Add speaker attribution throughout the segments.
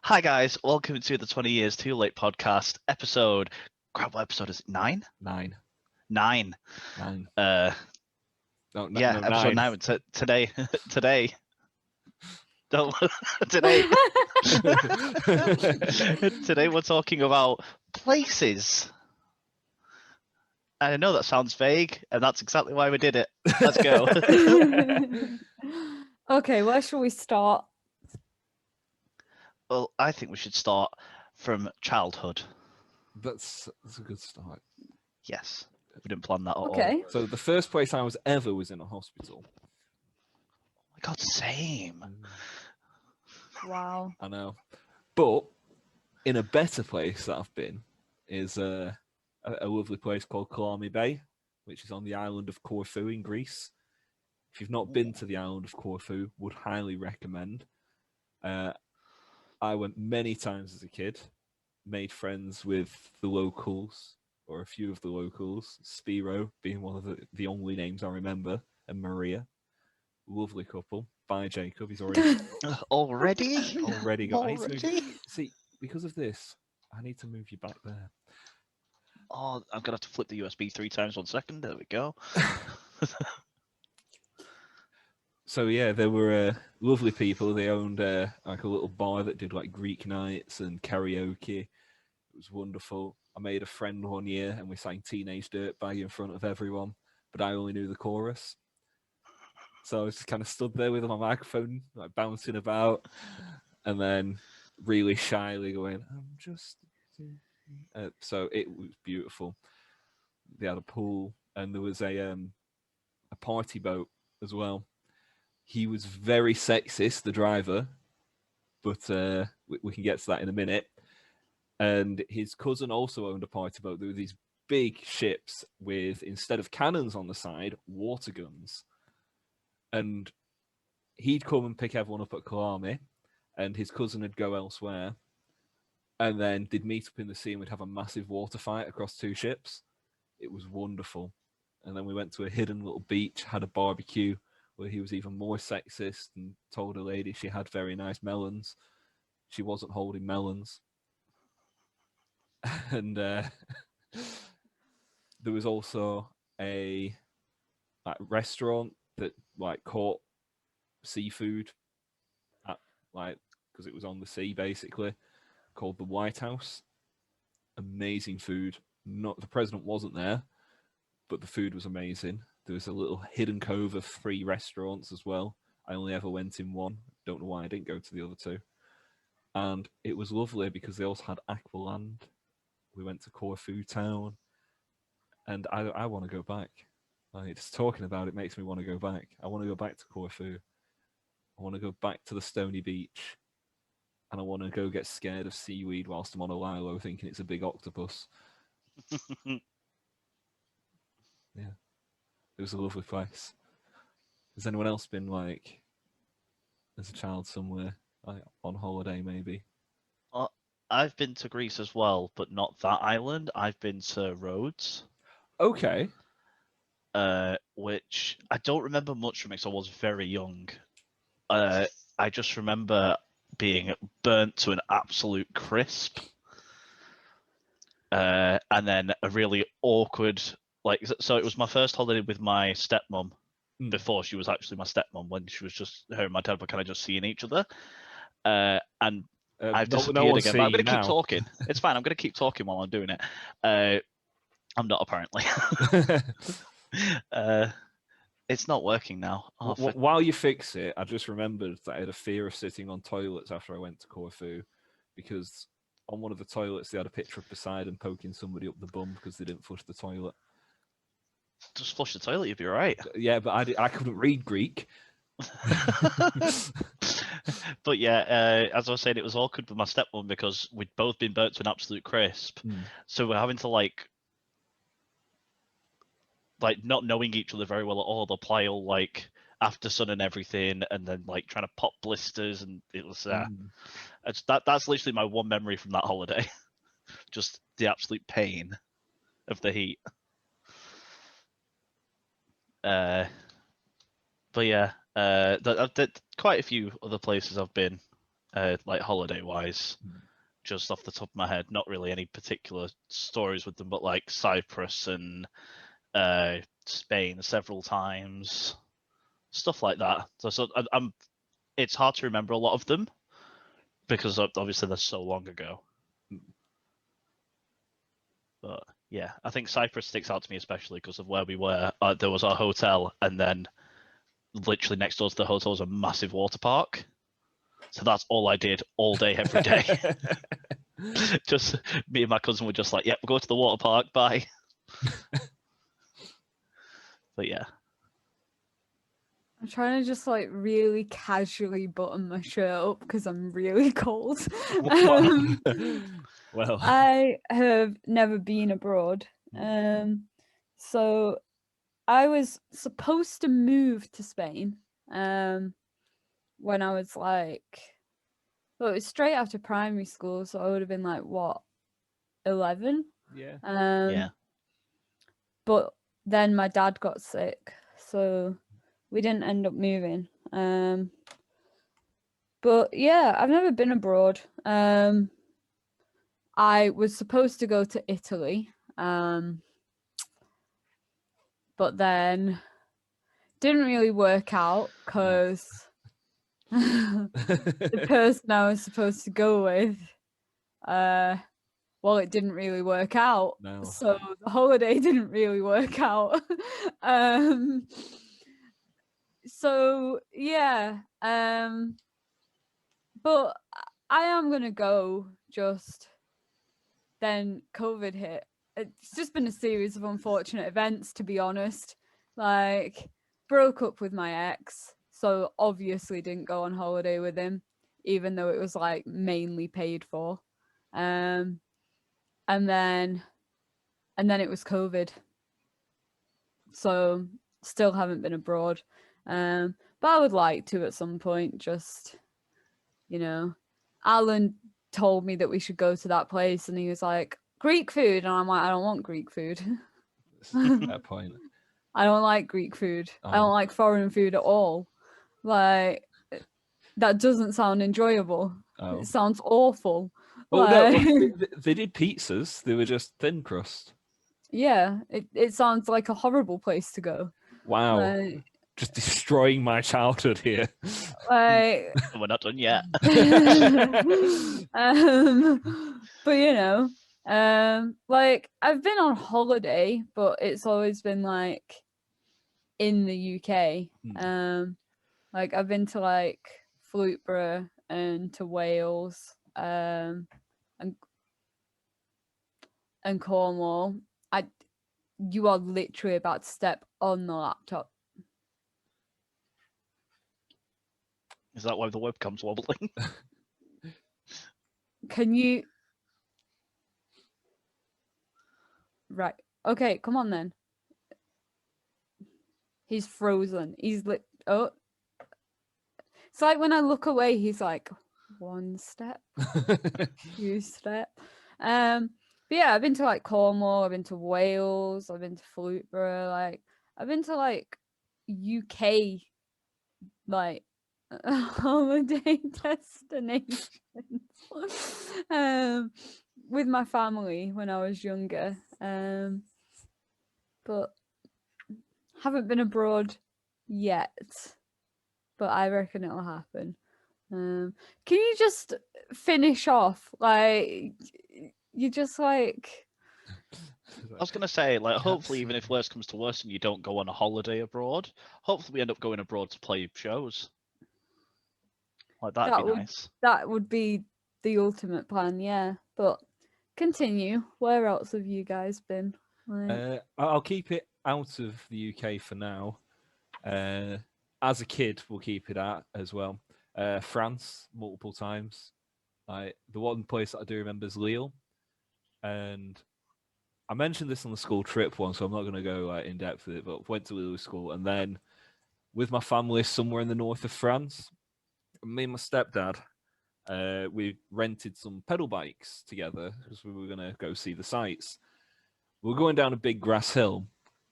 Speaker 1: Hi guys, welcome to the 20 Years Too Late podcast episode. Crap, what episode is it? 9?
Speaker 2: 9.
Speaker 1: 9.
Speaker 2: 9.
Speaker 1: Uh,
Speaker 2: No,
Speaker 1: yeah,
Speaker 2: no,
Speaker 1: episode
Speaker 2: 9.
Speaker 1: 9. Today, don't, today, today we're talking about places. I know that sounds vague, and that's exactly why we did it. Let's go.
Speaker 3: Okay, where shall we start?
Speaker 1: Well, I think we should start from childhood.
Speaker 2: That's a good start.
Speaker 1: Yes, we didn't plan that at all.
Speaker 3: Okay.
Speaker 2: So the first place I was ever was in a hospital.
Speaker 1: Oh my God, same.
Speaker 3: Wow.
Speaker 2: I know. But in a better place that I've been is a lovely place called Calame Bay, which is on the island of Corfu in Greece. If you've not been to the island of Corfu, would highly recommend. I went many times as a kid, made friends with the locals, or a few of the locals, Spiro being one of the only names I remember, and Maria. Lovely couple. Bye, Jacob. He's already
Speaker 1: Already?
Speaker 2: got. I need to move, see, because of this, I need to move you back there.
Speaker 1: Oh, I'm gonna have to flip the USB 3 times. 1 second. There we go.
Speaker 2: So yeah, they were lovely people. They owned like a little bar that did like Greek nights and karaoke. It was wonderful. I made a friend one year, and we sang "Teenage Dirtbag" in front of everyone, but I only knew the chorus. So I was just kind of stood there with my microphone, like bouncing about, and then really shyly going, "I'm just." So it was beautiful. They had a pool, and there was a party boat as well. He was very sexist, the driver, but we can get to that in a minute. And his cousin also owned a party boat. There were these big ships with, instead of cannons on the side, water guns. And he'd come and pick everyone up at Calame, and his cousin would go elsewhere. And then they'd meet up in the sea, and we'd have a massive water fight across 2 ships. It was wonderful. And then we went to a hidden little beach, had a barbecue, where he was even more sexist and told a lady she had very nice melons. She wasn't holding melons. And there was also a restaurant that caught seafood at because it was on the sea basically, called the White House. Amazing food. Not the president wasn't there, but the food was amazing. There was a little hidden cove of 3 restaurants as well. I only ever went in one. Don't know why I didn't go to the other 2. And it was lovely because they also had Aqualand. We went to Corfu Town. And I want to go back. Just talking about it makes me want to go back. I want to go back to Corfu. I want to go back to the stony beach. And I want to go get scared of seaweed whilst I'm on a lilo thinking it's a big octopus. Yeah. It was a lovely place. Has anyone else been as a child somewhere, on holiday maybe?
Speaker 1: I've been to Greece as well, but not that island. I've been to Rhodes.
Speaker 2: Okay.
Speaker 1: Which I don't remember much from it because I was very young. I just remember being burnt to an absolute crisp. And then a really awkward, so it was my first holiday with my stepmom before she was actually my stepmom, when she was just, her and my dad were kind of just seeing each other. And I've disappeared again, but I'm going to keep talking. It's fine. I'm going to keep talking while I'm doing it. I'm not, apparently. It's not working now.
Speaker 2: While you fix it, I just remembered that I had a fear of sitting on toilets after I went to Corfu, because on one of the toilets they had a picture of Poseidon poking somebody up the bum because they didn't flush the toilet.
Speaker 1: Just flush the toilet, you'll be right.
Speaker 2: Yeah, but I couldn't read Greek.
Speaker 1: But yeah, as I was saying, it was awkward with my stepmom because we'd both been burnt to an absolute crisp. So we're having to not knowing each other very well at all, apply all after sun and everything, and then trying to pop blisters, and it was that's literally my one memory from that holiday. Just the absolute pain of the heat. But yeah, quite a few other places I've been. like holiday wise, just off the top of my head. Not really any particular stories with them, but like Cyprus and Spain several times, stuff like that. So I'm it's hard to remember a lot of them because obviously they're so long ago. But yeah, I think Cyprus sticks out to me especially because of where we were. There was our hotel, and then literally next door to the hotel was a massive water park. So that's all I did all day, every day. Just me and my cousin were just like, "Yep, we'll go to the water park. Bye." But yeah,
Speaker 3: I'm trying to just like really casually button my shirt up because I'm really cold.
Speaker 2: Well,
Speaker 3: I have never been abroad. So I was supposed to move to Spain when I was like, well, it was straight after primary school, so I would have been like, what, 11?
Speaker 2: yeah.
Speaker 1: yeah.
Speaker 3: But then my dad got sick, so we didn't end up moving. But yeah, I've never been abroad. I was supposed to go to Italy, but then didn't really work out because the person I was supposed to go with, well, it didn't really work out.
Speaker 2: No.
Speaker 3: So the holiday didn't really work out. So yeah, but I am gonna go. Just then COVID hit. It's just been a series of unfortunate events, to be honest. Like, broke up with my ex, so obviously didn't go on holiday with him, even though it was like mainly paid for. And then it was COVID. So still haven't been abroad. But I would like to at some point. Just, Alan told me that we should go to that place, and he was like, Greek food, and I'm like, I don't want Greek food.
Speaker 2: At that point.
Speaker 3: I don't like Greek food. I
Speaker 2: Oh.
Speaker 3: don't like foreign food at all. Like, that doesn't sound enjoyable.
Speaker 2: Oh.
Speaker 3: It sounds awful.
Speaker 2: Well,
Speaker 3: Like,
Speaker 2: no, they did pizzas. They were just thin crust.
Speaker 3: yeah, it sounds like a horrible place to go.
Speaker 2: Wow.
Speaker 3: Like,
Speaker 2: Just destroying my childhood here.
Speaker 3: we're
Speaker 1: not done yet.
Speaker 3: But like, I've been on holiday, but it's always been like in the UK. Like, I've been to like Fluteborough and to Wales, and Cornwall. You are literally about to step on the laptop.
Speaker 1: Is that why the webcam's wobbling?
Speaker 3: Can you? Right. Okay, come on then. He's frozen. He's oh. It's like when I look away, he's like, one step, two step. But yeah, I've been to like Cornwall, I've been to Wales, I've been to Fluteborough, like I've been to like UK like holiday destinations with my family when I was younger. But haven't been abroad yet. But I reckon it'll happen. Can you just finish off? Like, you just like.
Speaker 1: I was gonna say, like, hopefully, even if worse comes to worse, and you don't go on a holiday abroad, hopefully we end up going abroad to play shows. Like that'd be nice.
Speaker 3: That would be the ultimate plan, yeah. But continue. Where else have you guys been? Like...
Speaker 2: I'll keep it out of the UK for now. As a kid, we'll keep it at as well. France, multiple times. Like, the one place that I do remember is Lille. And I mentioned this on the school trip once, so I'm not going to go like in depth with it, but went to Lille school. And then with my family somewhere in the north of France, me and my stepdad, we rented some pedal bikes together because we were going to go see the sights. We were going down a big grass hill.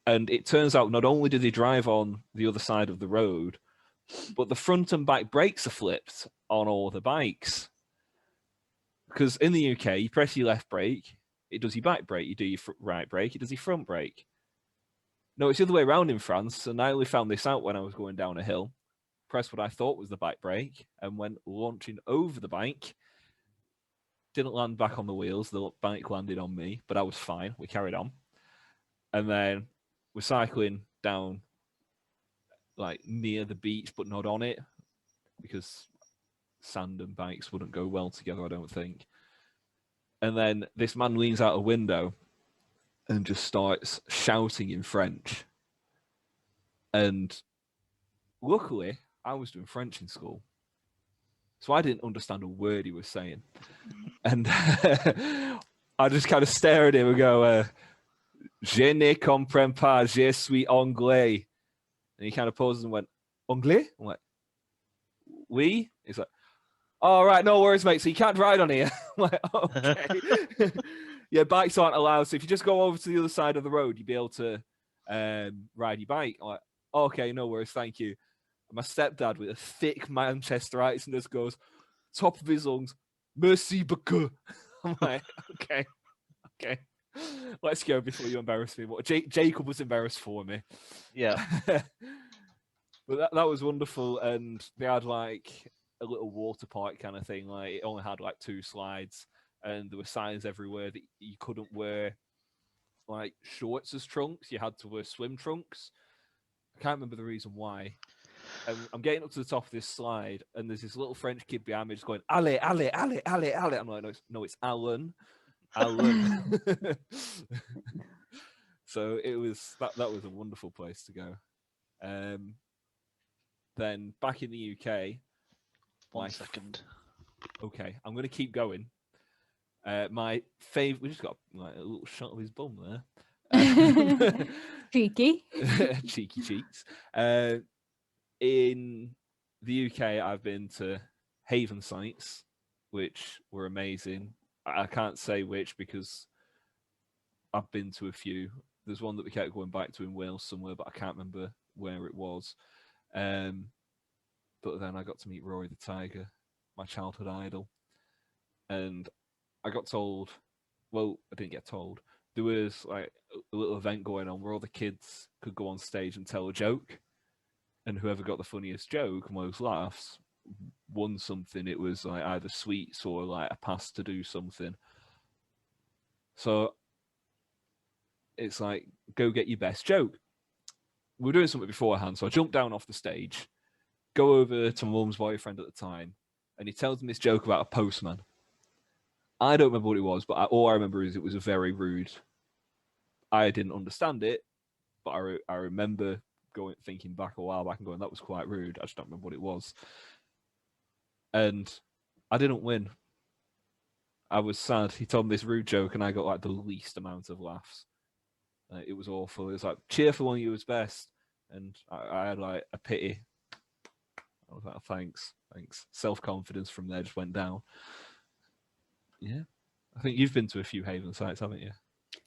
Speaker 2: And it turns out not only did they drive on the other side of the road, but the front and back brakes are flipped on all the bikes. Because in the UK, you press your left brake, it does your back brake. You do your right brake, it does your front brake. No, it's the other way around in France, and I only found this out when I was going down a hill. Pressed what I thought was the back brake, and went launching over the bike. Didn't land back on the wheels. The bike landed on me, but I was fine. We carried on. And then we're cycling down, like, near the beach, but not on it, because sand and bikes wouldn't go well together, I don't think. And then this man leans out a window and just starts shouting in French. And luckily, I was doing French in school, so I didn't understand a word he was saying. And I just kind of stare at him and go, Je ne comprends pas, je suis anglais. And he kind of pauses and went, Anglais? I'm like, oui? He's like, oh, right, no worries, mate. So you can't ride on here. I'm like, okay. Yeah, bikes aren't allowed. So if you just go over to the other side of the road, you'll be able to ride your bike. I'm like, okay, no worries, thank you. And my stepdad, with a thick Manchester accent, just goes, top of his lungs, merci beaucoup. I'm like, okay. Let's go before you embarrass me. What Jacob was embarrassed for me.
Speaker 1: Yeah.
Speaker 2: But that was wonderful, and they had like a little water park kind of thing. Like, it only had like 2 slides, and there were signs everywhere that you couldn't wear like shorts as trunks. You had to wear swim trunks. I can't remember the reason why. I'm getting up to the top of this slide, and there's this little French kid behind me just going, "Allez, allez, allez, allez, allez." I'm like, no, it's Alan. So it was that was a wonderful place to go. Then back in the UK.
Speaker 1: One second.
Speaker 2: Okay, I'm going to keep going. My favorite. We just got like a little shot of his bum there.
Speaker 3: Cheeky.
Speaker 2: Cheeky cheeks. In the UK, I've been to Haven sites, which were amazing. I can't say which because I've been to a few. There's one that we kept going back to in Wales somewhere, but I can't remember where it was. But then I got to meet Rory the Tiger, my childhood idol. And I got told, well, I didn't get told, there was like a little event going on where all the kids could go on stage and tell a joke. And whoever got the funniest joke, most laughs, won something. It was like either sweets or like a pass to do something. So it's like, go get your best joke. We were doing something beforehand, so I jumped down off the stage, go over to my mum's boyfriend at the time, and he tells me this joke about a postman. I don't remember what it was, but all I remember is it was a very rude. I didn't understand it, but I remember thinking back a while back and going, that was quite rude. I just don't remember what it was. And I didn't win. I was sad. He told me this rude joke, and I got like the least amount of laughs. It was awful. It was like, cheer for one of you was best. And I had like a pity. I was like, thanks. Self-confidence from there just went down. Yeah. I think you've been to a few Haven sites, haven't you?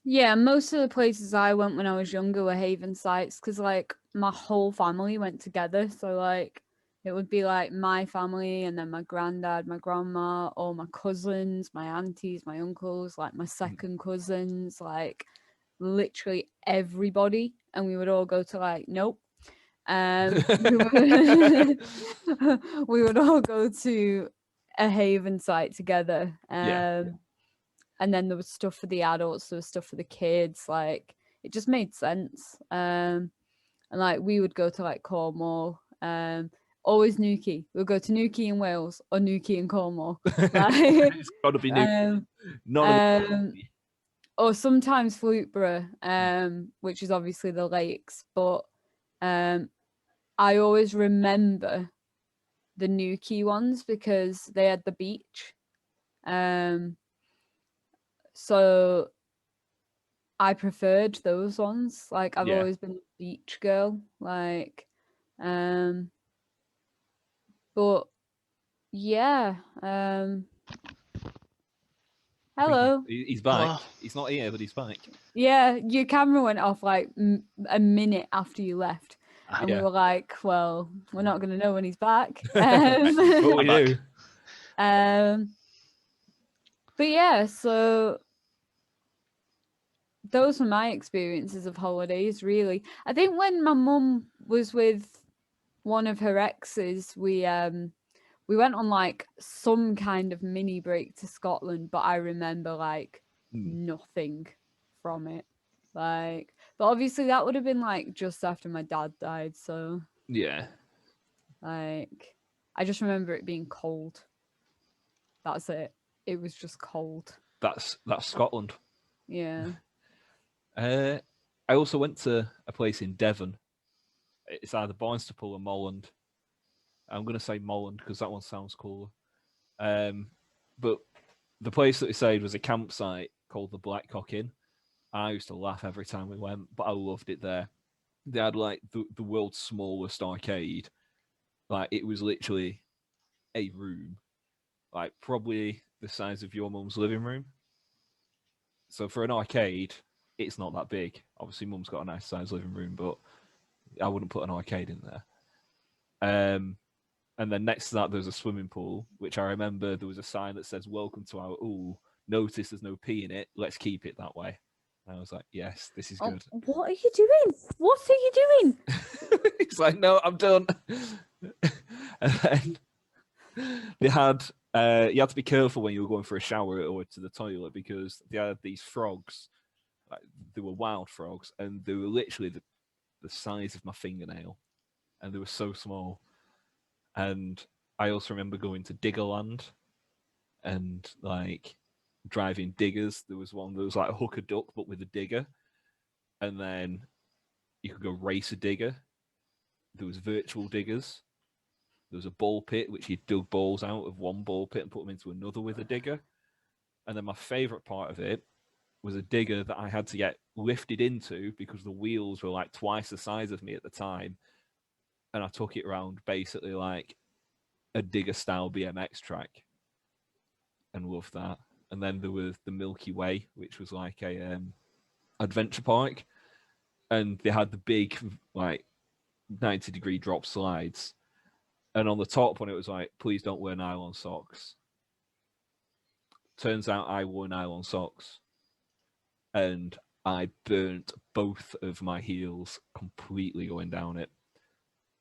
Speaker 3: Yeah, most of the places I went when I was younger were Haven sites because like my whole family went together. So like it would be like my family and then my granddad, my grandma, all my cousins, my aunties, my uncles, like my second cousins, like literally everybody. And we would all go to like, nope. We would all go to a Haven site together. And then there was stuff for the adults, there was stuff for the kids. Like it just made sense. And like we would go to like Cornwall, always Newquay. We'll go to Newquay in Wales or Newquay in Cornwall. Like,
Speaker 2: it's got to be Newquay.
Speaker 3: Or sometimes Fluteborough, which is obviously the lakes. But I always remember the Newquay ones because they had the beach. So I preferred those ones. Like I've always been a beach girl. Like, but yeah. Hello.
Speaker 2: He's back. He's not here, but he's back.
Speaker 3: Yeah, your camera went off like a minute after you left. And
Speaker 2: Yeah.
Speaker 3: we were like, well, we're not going to know when he's back.
Speaker 2: What we
Speaker 1: back.
Speaker 2: do?
Speaker 3: But yeah, so those were my experiences of holidays, really. I think when my mum was with one of her exes, we went on like some kind of mini break to Scotland, but I remember like nothing from it. Like, but obviously that would have been like just after my dad died, so
Speaker 2: Yeah.
Speaker 3: like I just remember it being cold. That's it. It was just cold.
Speaker 2: That's Scotland.
Speaker 3: Yeah.
Speaker 2: I also went to a place in Devon. It's either Barnstaple or Molland. I'm going to say Molland because that one sounds cooler. But the place that we stayed was a campsite called the Blackcock Inn. I used to laugh every time we went, but I loved it there. They had like the world's smallest arcade. Like it was literally a room, like probably the size of your mum's living room. So for an arcade, it's not that big. Obviously, mum's got a nice size living room, but I wouldn't put an arcade in there. And then next to that, there's a swimming pool, which I remember there was a sign that says, "Welcome to our ooh." Notice there's no pee in it. Let's keep it that way. And I was like, yes, this is good.
Speaker 3: What are you doing? What are you doing?
Speaker 2: He's like, no, I'm done. And then they had, you had to be careful when you were going for a shower or to the toilet because they had these frogs. Like, they were wild frogs, and they were literally the size of my fingernail, and they were so small. And I also remember going to Diggerland and like driving diggers. There was one that was like a hooker duck, but with a digger. And then you could go race a digger. There was virtual diggers. There was a ball pit, which you dug balls out of one ball pit and put them into another with a digger. And then my favourite part of it was a digger that I had to get lifted into because the wheels were like twice the size of me at the time. And I took it around basically like a digger style BMX track and loved that. And then there was the Milky Way, which was like a adventure park, and they had the big like 90-degree drop slides. And on the top one, it was like, please don't wear nylon socks. Turns out I wore nylon socks, and I burnt both of my heels completely going down it.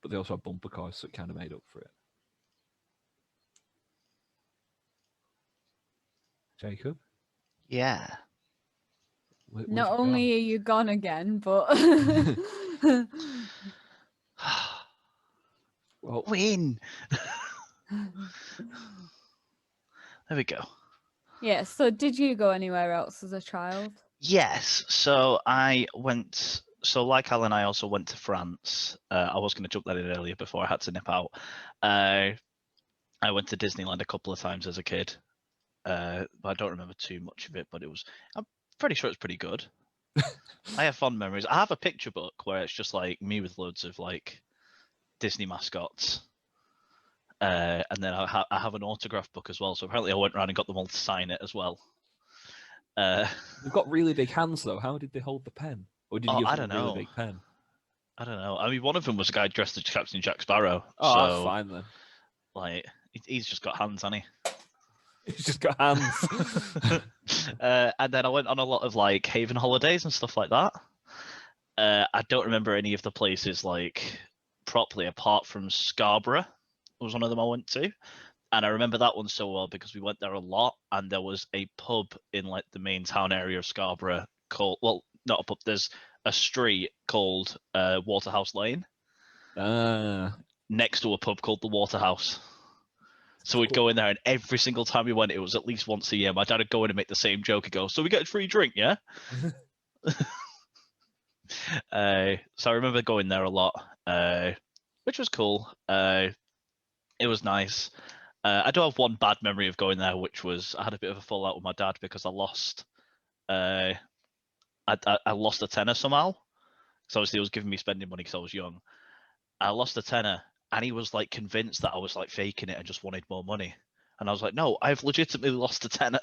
Speaker 2: But they also had bumper cars, so it kind of made up for it. Jacob?
Speaker 1: Yeah.
Speaker 3: Not only are you gone again, but
Speaker 2: well,
Speaker 1: Win. There we go.
Speaker 3: yeah. So, did you go anywhere else as a child?
Speaker 1: Yes. So I went. So like Alan, I also went to France. I was going to jump that in earlier before I had to nip out. I went to Disneyland a couple of times as a kid. But I don't remember too much of it. But I'm pretty sure it's pretty good. I have fond memories. I have a picture book where it's just like me with loads of like Disney mascots. And then I have an autograph book as well. So apparently I went around and got them all to sign it as well.
Speaker 2: They've got really big hands though. How did they hold the pen? Or did you give them a really big pen?
Speaker 1: I don't know. I mean, one of them was a guy dressed as Captain Jack Sparrow.
Speaker 2: Oh,
Speaker 1: so,
Speaker 2: that's fine then.
Speaker 1: Like, he's just got hands, hasn't he?
Speaker 2: He's just got hands.
Speaker 1: And then I went on a lot of like Haven holidays and stuff like that. I don't remember any of the places like properly apart from Scarborough. Was one of them I went to. And I remember that one so well because we went there a lot, and there was a pub in like the main town area of Scarborough called, well, not a pub, there's a street called Waterhouse Lane next to a pub called the Waterhouse. So we'd go in there, and every single time we went, it was at least once a year. My dad would go in and make the same joke. He'd go, "So we get a free drink, yeah?" So I remember going there a lot, which was cool. It was nice. I do have one bad memory of going there, which was I had a bit of a fallout with my dad because I lost. I lost a tenner somehow. So obviously he was giving me spending money because I was young. I lost a tenner, and he was like convinced that I was like faking it and just wanted more money. And I was like, no, I've legitimately lost a tenner.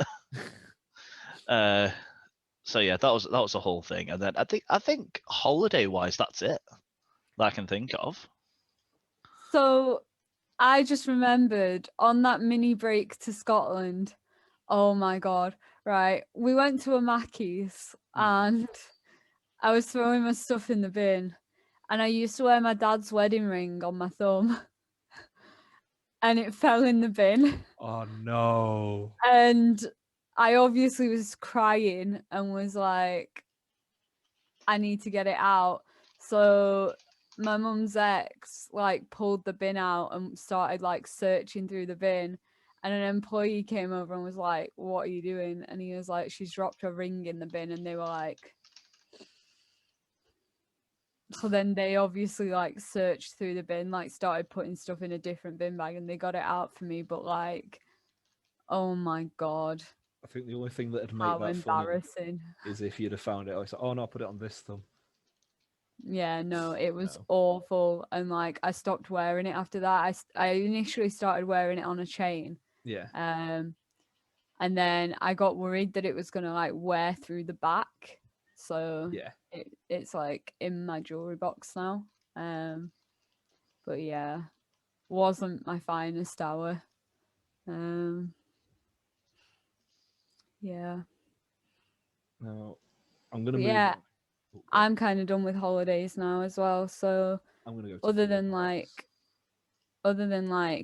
Speaker 1: So yeah, that was the whole thing. And then I think holiday wise, that's it. that I can think of.
Speaker 3: So I just remembered on that mini break to Scotland. Oh my god! Right, we went to a Mackey's and I was throwing my stuff in the bin, and I used to wear my dad's wedding ring on my thumb, and it fell in the bin.
Speaker 2: Oh no.
Speaker 3: And I obviously was crying and was like, I need to get it out. So my mum's ex like pulled the bin out and started like searching through the bin. And an employee came over and was like, "What are you doing?" And he was like, "She's dropped a ring in the bin." And they were like, so then they obviously like searched through the bin, like started putting stuff in a different bin bag, and they got it out for me. But like, oh my god,
Speaker 2: I think the only thing that'd make
Speaker 3: how
Speaker 2: that funny
Speaker 3: embarrassing.
Speaker 2: is if you'd have found it. I was like, oh no, I put it on this thumb.
Speaker 3: Yeah, no, it was
Speaker 2: No.
Speaker 3: awful. And like, I stopped wearing it after that. I initially started wearing it on a chain.
Speaker 2: Yeah.
Speaker 3: And then I got worried that it was gonna like wear through the back. So
Speaker 2: Yeah.
Speaker 3: it's like in my jewelry box now. But yeah, wasn't my finest hour. Yeah.
Speaker 2: Now I'm gonna
Speaker 3: But
Speaker 2: move
Speaker 3: yeah,
Speaker 2: on. Oh, go on.
Speaker 3: I'm kind of done with holidays now as well. So
Speaker 2: I'm gonna go to
Speaker 3: other
Speaker 2: theme
Speaker 3: than
Speaker 2: parks.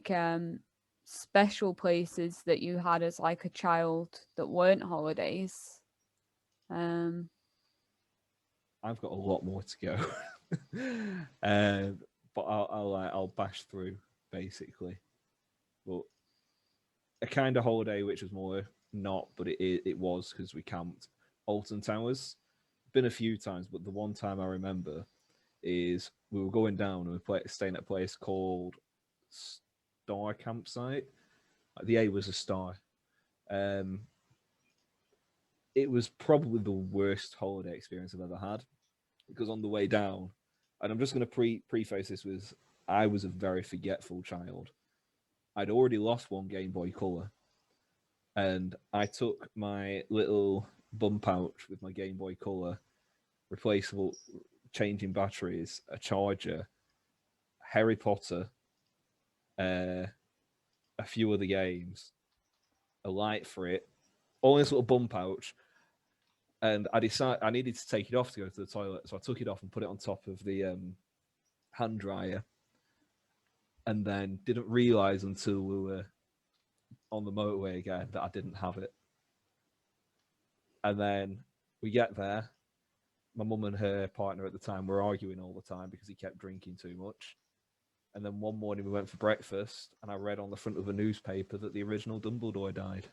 Speaker 3: like special places that you had as like a child that weren't holidays.
Speaker 2: I've got a lot more to go. But I'll bash through basically. But a kind of holiday which was more not, but it was because we camped. Alton Towers. Been a few times, but the one time I remember is we were going down and we were staying at a place called Star Campsite. The A was a star. Um, it was probably the worst holiday experience I've ever had because on the way down, and I'm just going to preface this with I was a very forgetful child. I'd already lost one Game Boy Color, and I took my little bum pouch with my Game Boy Color, replaceable, changing batteries, a charger, Harry Potter, a few other games, a light for it, all in this little bum pouch. And I decided I needed to take it off to go to the toilet, so I took it off and put it on top of the hand dryer, and then didn't realize until we were on the motorway again that I didn't have it. And then we get there. My mum and her partner at the time were arguing all the time because he kept drinking too much. And then one morning we went for breakfast, and I read on the front of a newspaper that the original Dumbledore died.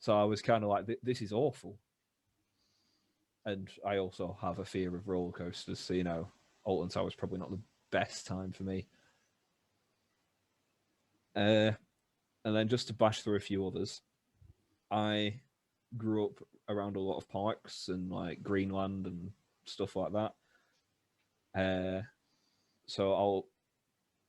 Speaker 2: So I was kind of like, this is awful. And I also have a fear of roller coasters, so Alton Tower was probably not the best time for me. And then just to bash through a few others, I grew up around a lot of parks and like Greenland and stuff like that. So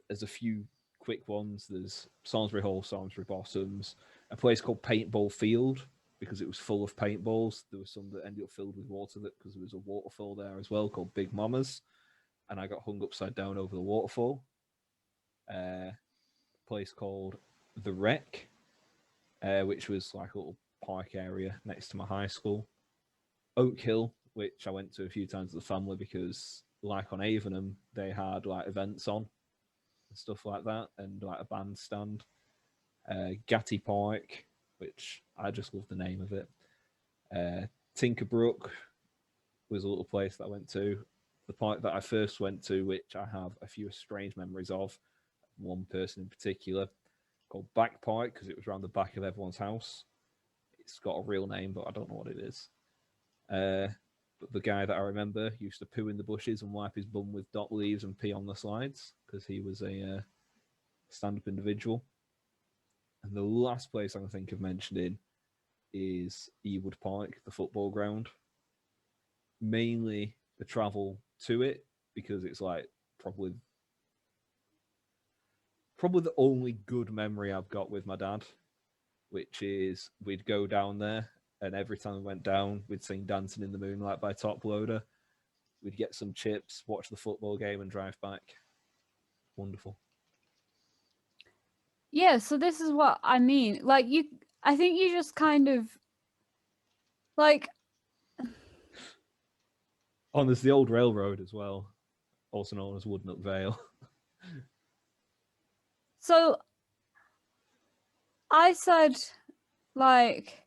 Speaker 2: there's a few quick ones. There's Salisbury Hall, Salisbury Bottoms, a place called Paintball Field because it was full of paintballs. There was some that ended up filled with water because there was a waterfall there as well called Big Mama's, and I got hung upside down over the waterfall. A place called The Wreck, which was like a little park area next to my high school. Oak Hill, which I went to a few times with the family because, like on Avenham, they had like events on and stuff like that, and like a bandstand. Gatty Park, which I just love the name of it. Tinkerbrook was a little place that I went to. The park that I first went to, which I have a few strange memories of, one person in particular, called Back Park because it was around the back of everyone's house. It's got a real name, but I don't know what it is. But the guy that I remember used to poo in the bushes and wipe his bum with dot leaves and pee on the slides because he was a stand-up individual. And the last place I can think of mentioning is Ewood Park, the football ground. Mainly the travel to it because it's like probably the only good memory I've got with my dad, which is we'd go down there and every time we went down, we'd sing Dancing in the Moonlight by Top Loader. We'd get some chips, watch the football game, and drive back. Wonderful.
Speaker 3: Yeah, so this is what I mean. Like I think you just kind of like
Speaker 2: Oh, and there's the old railroad as well, also known as Woodnock Vale.
Speaker 3: so I said like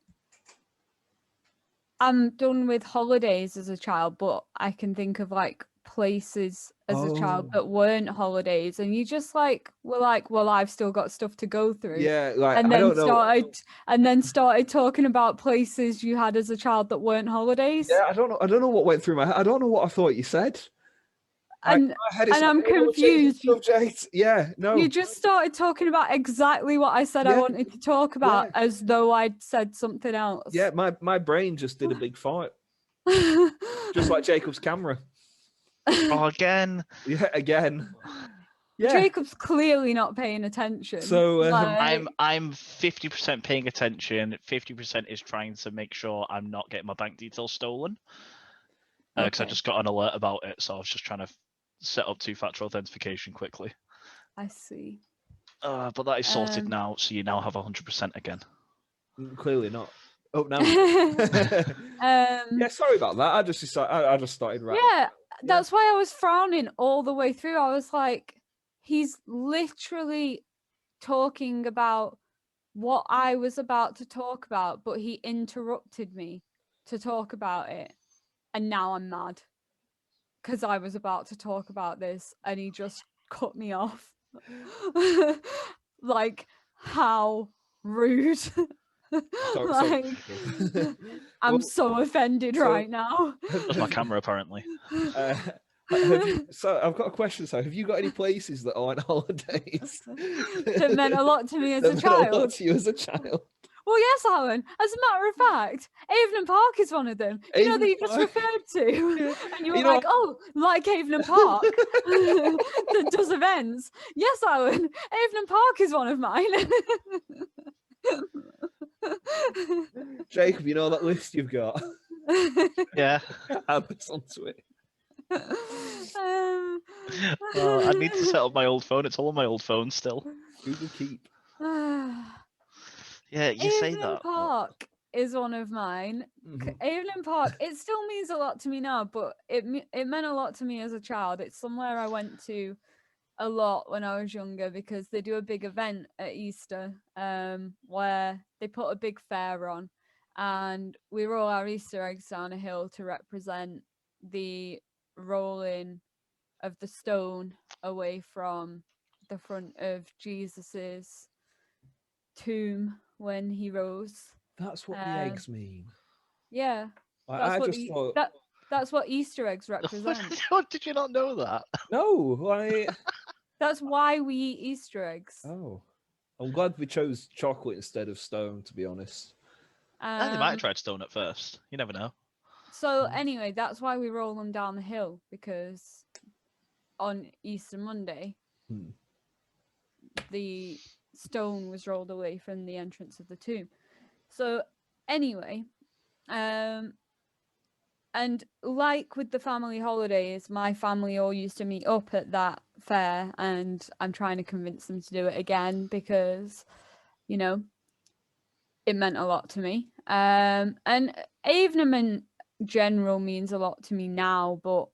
Speaker 3: I'm done with holidays as a child, but I can think of like places as a child that weren't holidays, and you just like were like, well, I've still got stuff to go through.
Speaker 2: Yeah, like
Speaker 3: And
Speaker 2: I
Speaker 3: then
Speaker 2: don't know.
Speaker 3: started talking about places you had as a child that weren't holidays.
Speaker 2: Yeah, I don't know. I don't know what went through my head. I don't know what I thought you said.
Speaker 3: And
Speaker 2: My head is
Speaker 3: and I'm
Speaker 2: like, "Oh, change the
Speaker 3: confused.
Speaker 2: subject." Yeah, no.
Speaker 3: You just started talking about exactly what I said I
Speaker 2: Yeah,
Speaker 3: wanted to talk about, as though I'd said something else.
Speaker 2: Yeah, my brain just did a big fart, just like Jacob's camera.
Speaker 1: Oh, again.
Speaker 2: Yeah, again. Yeah.
Speaker 3: Jacob's clearly not paying attention.
Speaker 2: So
Speaker 3: like,
Speaker 1: I'm 50% paying attention. 50% is trying to make sure I'm not getting my bank details stolen. Because I
Speaker 3: Okay.
Speaker 1: just got an alert about it, so I was just trying to set up two-factor authentication quickly.
Speaker 3: I see.
Speaker 1: But that is sorted now, so you now have 100% again.
Speaker 2: clearly not. Oh no. Yeah, sorry about that. I just started right.
Speaker 3: Yeah, that's why I was frowning all the way through. I was like, he's literally talking about what I was about to talk about, but he interrupted me to talk about it. And now I'm mad because I was about to talk about this and he just cut me off. Like, how rude.
Speaker 2: Sorry.
Speaker 3: I'm
Speaker 2: Well,
Speaker 3: so offended right now.
Speaker 1: That's my camera, apparently.
Speaker 2: So I've got a question. So, have you got any places that aren't holidays
Speaker 3: That meant a lot to me as
Speaker 2: that
Speaker 3: a
Speaker 2: meant a lot
Speaker 3: child.
Speaker 2: to you as a child?
Speaker 3: Well, yes, Alan. As a matter of fact, Avon Park is one of them. You know that you just referred to, and you were like, "Oh, like Avon Park that does events." Yes, Alan. Avon Park is one of mine.
Speaker 2: Jacob, you know that list you've got?
Speaker 1: Yeah.
Speaker 2: Add this onto it.
Speaker 1: I need to set up my old phone. It's all on my old phone still.
Speaker 2: Google Keep.
Speaker 1: Yeah, you say
Speaker 3: Evelyn
Speaker 1: that.
Speaker 3: Park is one of mine. Evelyn Park, it still means a lot to me now, but it meant a lot to me as a child. It's somewhere I went to a lot when I was younger because they do a big event at Easter where they put a big fair on, and we roll our Easter eggs down a hill to represent the rolling of the stone away from the front of Jesus's tomb when he rose.
Speaker 2: That's what the eggs mean.
Speaker 3: Yeah,
Speaker 2: I just thought
Speaker 3: that's what Easter eggs represent.
Speaker 1: Did you not know that?
Speaker 2: No, like
Speaker 3: That's why we eat Easter eggs.
Speaker 2: Oh, I'm glad we chose chocolate instead of stone. To be honest,
Speaker 1: They might have tried stone at first. You never know.
Speaker 3: So anyway, that's why we roll them down the hill, because on Easter Monday, the stone was rolled away from the entrance of the tomb. So anyway, and like with the family holidays, my family all used to meet up at that fair, and I'm trying to convince them to do it again because, you know, it meant a lot to me. And Avonham in general means a lot to me now, but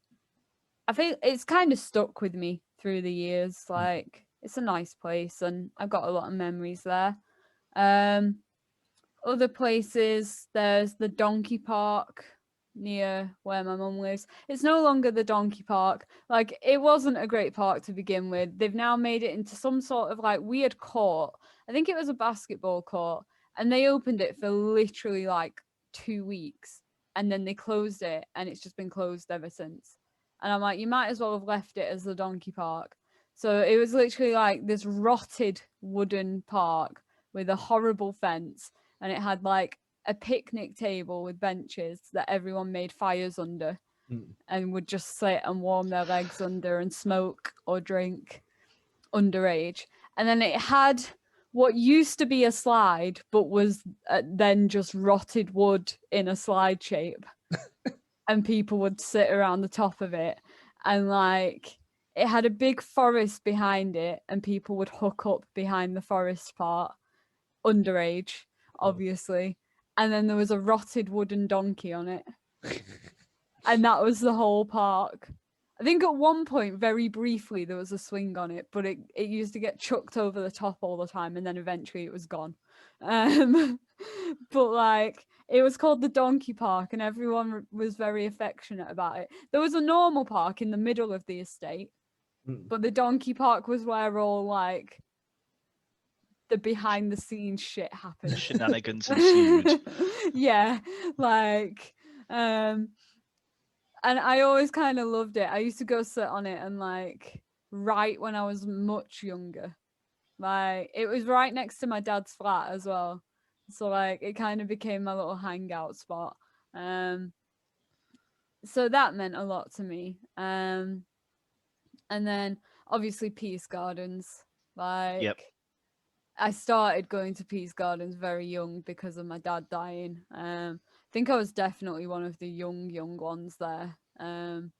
Speaker 3: I think it's kind of stuck with me through the years. Like, it's a nice place and I've got a lot of memories there. Other places, there's the Donkey Park near where my mum lives. It's no longer the Donkey Park. Like, it wasn't a great park to begin with. They've now made it into some sort of like weird court. I think it was a basketball court, and they opened it for literally like 2 weeks, and then they closed it, and it's just been closed ever since. And I'm like, you might as well have left it as the Donkey Park. So it was literally like this rotted wooden park with a horrible fence, and it had like a picnic table with benches that everyone made fires under and would just sit and warm their legs under and smoke or drink underage. And then it had what used to be a slide, but was then just rotted wood in a slide shape. and people would sit around the top of it, and like it had a big forest behind it, and people would hook up behind the forest part, underage, obviously. And then there was a rotted wooden donkey on it. And that was the whole park. I think at one point, very briefly, there was a swing on it, but it used to get chucked over the top all the time, and then eventually it was gone. But like, it was called the Donkey Park, and everyone was very affectionate about it. There was a normal park in the middle of the estate, but the Donkey Park was where all like the behind the scenes shit happened.
Speaker 1: Shenanigans ensued.
Speaker 3: Yeah, like and I always kind of loved it. I used to go sit on it and like write when I was much younger. Like it was right next to my dad's flat as well. So like it kind of became my little hangout spot. So that meant a lot to me. And then obviously Peace Gardens. Like
Speaker 1: Yep.
Speaker 3: I started going to Peace Gardens very young because of my dad dying. I think I was definitely one of the young ones there. And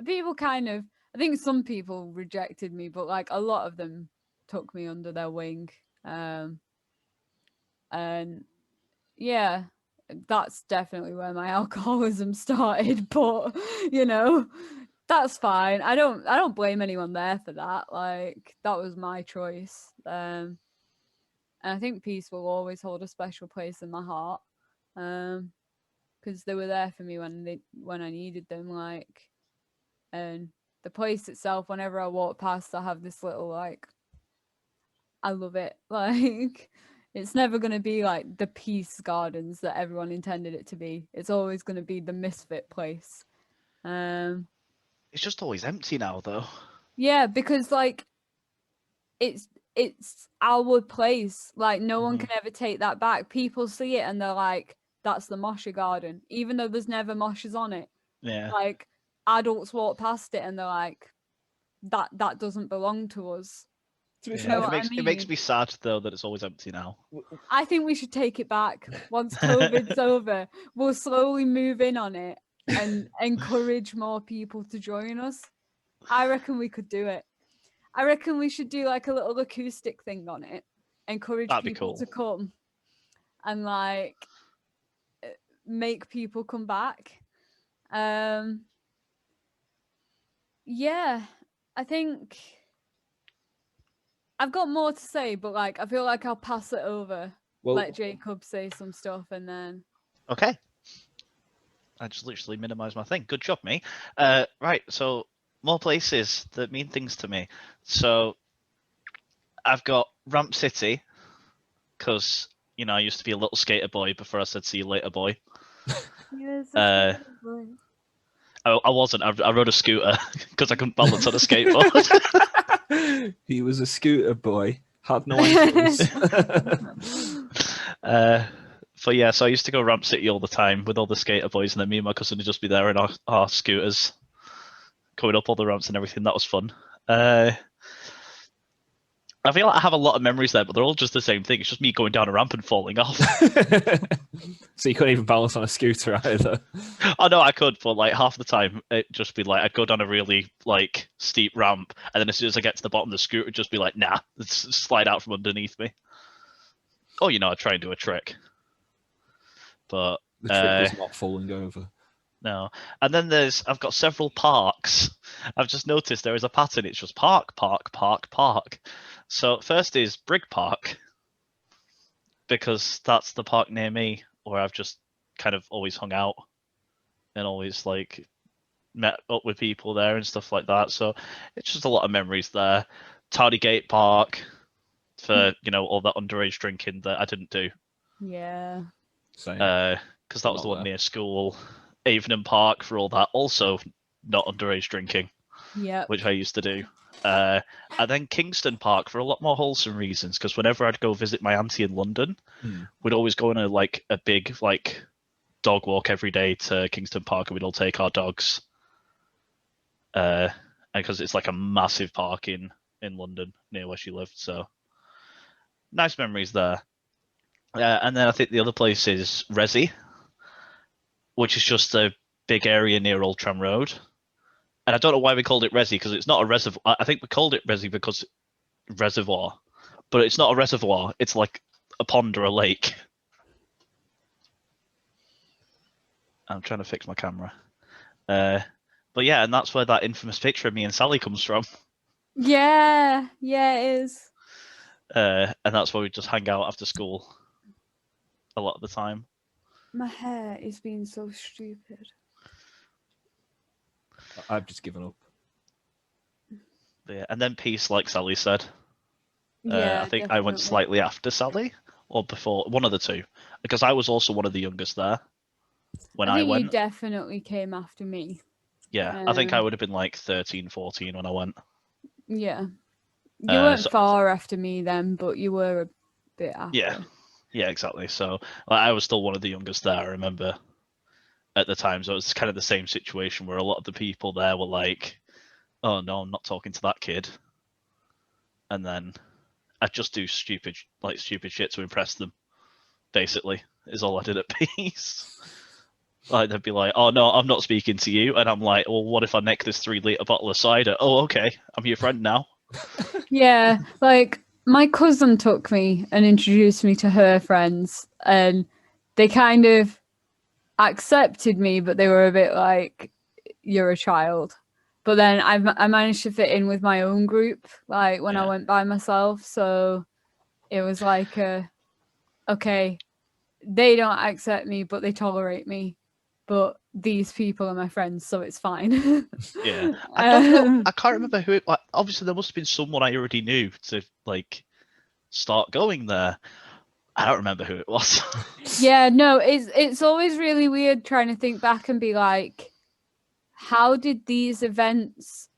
Speaker 3: people kind of, I think some people rejected me, but like a lot of them took me under their wing. And yeah, that's definitely where my alcoholism started. But you know, that's fine. I don't blame anyone there for that. Like that was my choice. And I think Peace will always hold a special place in my heart, because they were there for me when I needed them. Like, and the place itself, whenever I walk past, I have this little like, I love it. Like, it's never gonna be like the Peace Gardens that everyone intended it to be. It's always gonna be the misfit place.
Speaker 1: It's just always empty now, though.
Speaker 3: Yeah, because like, it's our place. Like no one can ever take that back. People see it and they're like, that's the Mosher Garden, even though there's never Moshers on it.
Speaker 1: Yeah.
Speaker 3: Like adults walk past it and they're like, that doesn't belong to us.
Speaker 2: To be
Speaker 3: You
Speaker 1: Yeah,
Speaker 3: know
Speaker 2: fair,
Speaker 3: what I
Speaker 1: it makes
Speaker 3: mean?
Speaker 1: me sad though that it's always empty now.
Speaker 3: I think we should take it back. Once COVID's over, we'll slowly move in on it and encourage more people to join us. I reckon we could do it. I reckon we should do like a little acoustic thing on it. Encourage
Speaker 1: That'd be
Speaker 3: people
Speaker 1: cool.
Speaker 3: to come and like make people come back. Yeah, I think I've got more to say, but like I feel like I'll pass it over.
Speaker 2: Well,
Speaker 3: Let Jacob say some stuff and then
Speaker 1: Okay. I just literally minimized my thing. Good job, me. Right, so more places that mean things to me. So I've got Ramp City, because, you know, I used to be a little skater boy before I said see you later, boy.
Speaker 3: yes,
Speaker 1: I wasn't. I rode a scooter because I couldn't balance on a skateboard.
Speaker 2: he was a scooter boy, had no ankles.
Speaker 1: But yeah, so I used to go Ramp City all the time with all the skater boys, and then me and my cousin would just be there in our scooters, going up all the ramps and everything. That was fun. I feel like I have a lot of memories there, but they're all just the same thing. It's just me going down a ramp and falling off.
Speaker 2: So you couldn't even balance on a scooter either.
Speaker 1: I know I could, but like half the time it'd just be like I'd go down a really like steep ramp, and then as soon as I get to the bottom, the scooter would just be like, nah, slide out from underneath me. Oh, you know, I'd try and do a trick. But
Speaker 2: The trick was not falling over.
Speaker 1: no. And then I've got several parks. I've just noticed there is a pattern. It's just park, park, park, park. So first is Brig Park, because that's the park near me where I've just kind of always hung out and always like met up with people there and stuff like that. So it's just a lot of memories there. Tardygate Park for, you know, all that underage drinking that I didn't do.
Speaker 3: yeah.
Speaker 2: Same.
Speaker 1: Because that was the one near school. Avonham Park for all that, also not underage drinking,
Speaker 3: Yeah.
Speaker 1: which I used to do. And then Kingston Park for a lot more wholesome reasons, because whenever I'd go visit my auntie in London, we'd always go on a big like dog walk every day to Kingston Park, and we'd all take our dogs. Because it's like a massive park in London near where she lived, so nice memories there. And then I think the other place is Resi, which is just a big area near Old Tram Road. And I don't know why we called it Resi, because it's not a reservoir. I think we called it Resi because reservoir, but it's not a reservoir. It's like a pond or a lake. I'm trying to fix my camera. But yeah, and that's where that infamous picture of me and Sally comes from.
Speaker 3: Yeah, it is.
Speaker 1: And that's where we just hang out after school a lot of the time.
Speaker 3: My hair is being so stupid.
Speaker 2: I've just given up.
Speaker 1: But yeah, and then peace, like Sally said.
Speaker 3: Yeah,
Speaker 1: I think I went
Speaker 3: definitely.
Speaker 1: slightly after Sally, or before, one of the two, because I was also one of the youngest there when I
Speaker 3: think
Speaker 1: went.
Speaker 3: you definitely came after me.
Speaker 1: Yeah, I think I would have been like 13, 14 when I went.
Speaker 3: Yeah. You weren't
Speaker 1: so-
Speaker 3: far after me then, but you were a bit after.
Speaker 1: Yeah, exactly. So like, I was still one of the youngest there, I remember, at the time. So it was kind of the same situation where a lot of the people there were like, oh no, I'm not talking to that kid. And then I'd just do stupid shit to impress them, basically, is all I did at peace. Like, they'd be like, oh no, I'm not speaking to you. And I'm like, well, what if I nick this 3-litre bottle of cider? Oh, okay, I'm your friend now.
Speaker 3: Yeah, like my cousin took me and introduced me to her friends, and they kind of accepted me, but they were a bit like, you're a child. But then I managed to fit in with my own group, like when I
Speaker 1: Yeah.
Speaker 3: went by myself. So it was like, okay, they don't accept me, but they tolerate me. But these people are my friends, so it's fine.
Speaker 1: Yeah, I don't know.
Speaker 3: Um,
Speaker 1: I can't remember who it. Like, obviously, there must have been someone I already knew to like start going there. I don't remember who it was.
Speaker 3: Yeah, no, it's always really weird trying to think back and be like, how did these events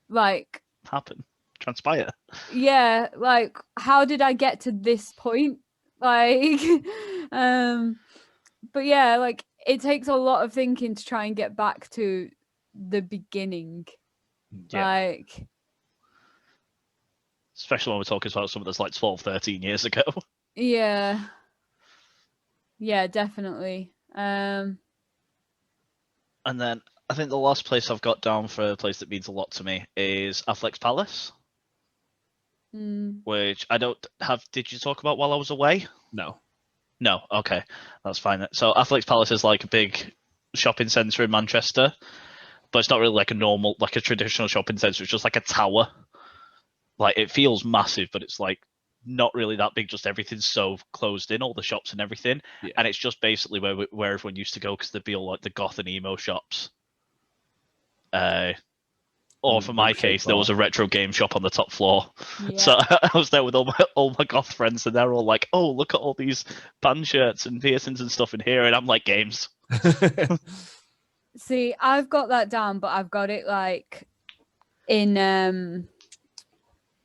Speaker 3: like
Speaker 1: Happen, transpire.
Speaker 3: yeah, like how did I get to this point? Like but yeah, like it takes a lot of thinking to try and get back to the beginning.
Speaker 1: Yeah.
Speaker 3: Like
Speaker 1: Especially when we're talking about something that's like 12, 13 years ago.
Speaker 3: yeah. Yeah, definitely.
Speaker 1: And then I think the last place I've got down for a place that means a lot to me is Affleck's Palace, which I don't have. Did you talk about while I was away?
Speaker 2: No.
Speaker 1: No. Okay, that's fine. So Affleck's Palace is like a big shopping centre in Manchester, but it's not really like a traditional shopping centre. It's just like a tower. Like it feels massive, but it's like not really that big. Just everything's so closed in, all the shops and everything,
Speaker 2: Yeah.
Speaker 1: and it's just basically where everyone used to go because there'd be all like the goth and emo shops. Or for my case, there was a retro game shop on the top floor.
Speaker 3: yeah.
Speaker 1: So I was there with all my goth friends, and they're all like, "Oh, look at all these band shirts and piercings and stuff in here," and I'm like, "Games."
Speaker 3: See, I've got that down, but I've got it like in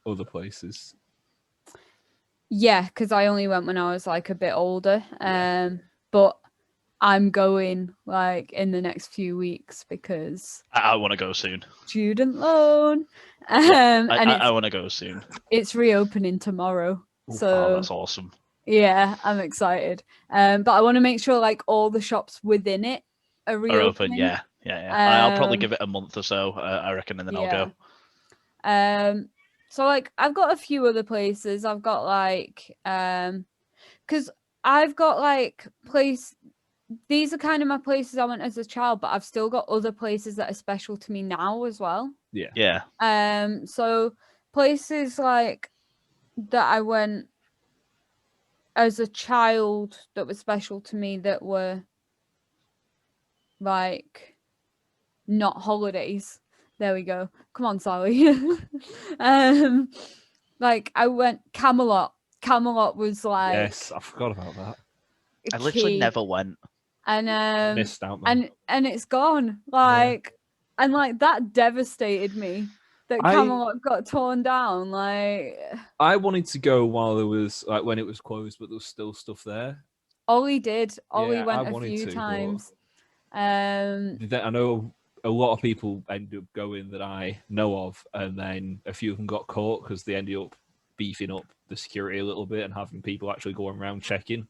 Speaker 2: Other places.
Speaker 3: yeah, because I only went when I was like a bit older. But I'm going like in the next few weeks because
Speaker 1: I want to go soon.
Speaker 3: student loan.
Speaker 1: Yeah,
Speaker 3: and
Speaker 1: I want to go soon.
Speaker 3: it's reopening tomorrow.
Speaker 1: Oh,
Speaker 3: So
Speaker 1: that's awesome.
Speaker 3: yeah, I'm excited. But I want to make sure like all the shops within it are
Speaker 1: Are
Speaker 3: reopening.
Speaker 1: open, yeah. I'll probably
Speaker 3: Um,
Speaker 1: give it a month or so, I reckon, and then I'll go.
Speaker 3: So like I've got a few other places. I've got like because I've got like these are kind of my places I went as a child, but I've still got other places that are special to me now as well.
Speaker 2: Yeah.
Speaker 3: So places like that I went as a child that were special to me that were like not holidays. There we go. Come on, Sally. Like I went Camelot. Camelot was like
Speaker 2: Yes, I forgot about that.
Speaker 1: I literally
Speaker 3: key.
Speaker 1: never went.
Speaker 3: And
Speaker 2: Missed out, man.
Speaker 3: and it's gone. Like and like that devastated me that
Speaker 2: I-
Speaker 3: Camelot got torn down. Like
Speaker 2: I wanted to go while there was like when it was closed, but there was still stuff there.
Speaker 3: Ollie did. Ollie
Speaker 2: Yeah, I
Speaker 3: went a
Speaker 2: wanted
Speaker 3: few
Speaker 2: to, but-
Speaker 3: times.
Speaker 2: I know a lot of people ended up going that I know of, and then a few of them got caught because they ended up beefing up the security a little bit and having people actually going around checking.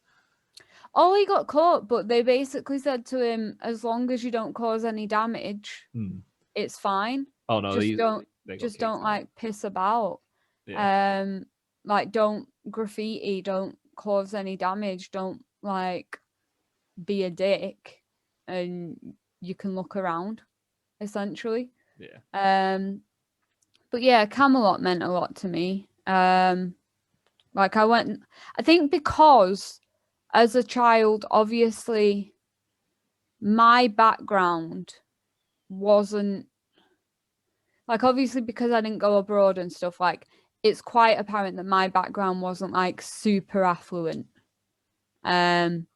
Speaker 3: Ollie got caught, but they basically said to him, as long as you don't cause any damage, it's fine.
Speaker 2: Oh no,
Speaker 3: Just don't
Speaker 2: they got
Speaker 3: just
Speaker 2: kicked
Speaker 3: don't
Speaker 2: out.
Speaker 3: like piss about.
Speaker 2: Yeah.
Speaker 3: Like don't graffiti, don't cause any damage, don't like be a dick, and you can look around, essentially.
Speaker 2: Yeah.
Speaker 3: But yeah, Camelot meant a lot to me. Like I think because as a child, obviously my background wasn't like, obviously because I didn't go abroad and stuff, like it's quite apparent that my background wasn't like super affluent. And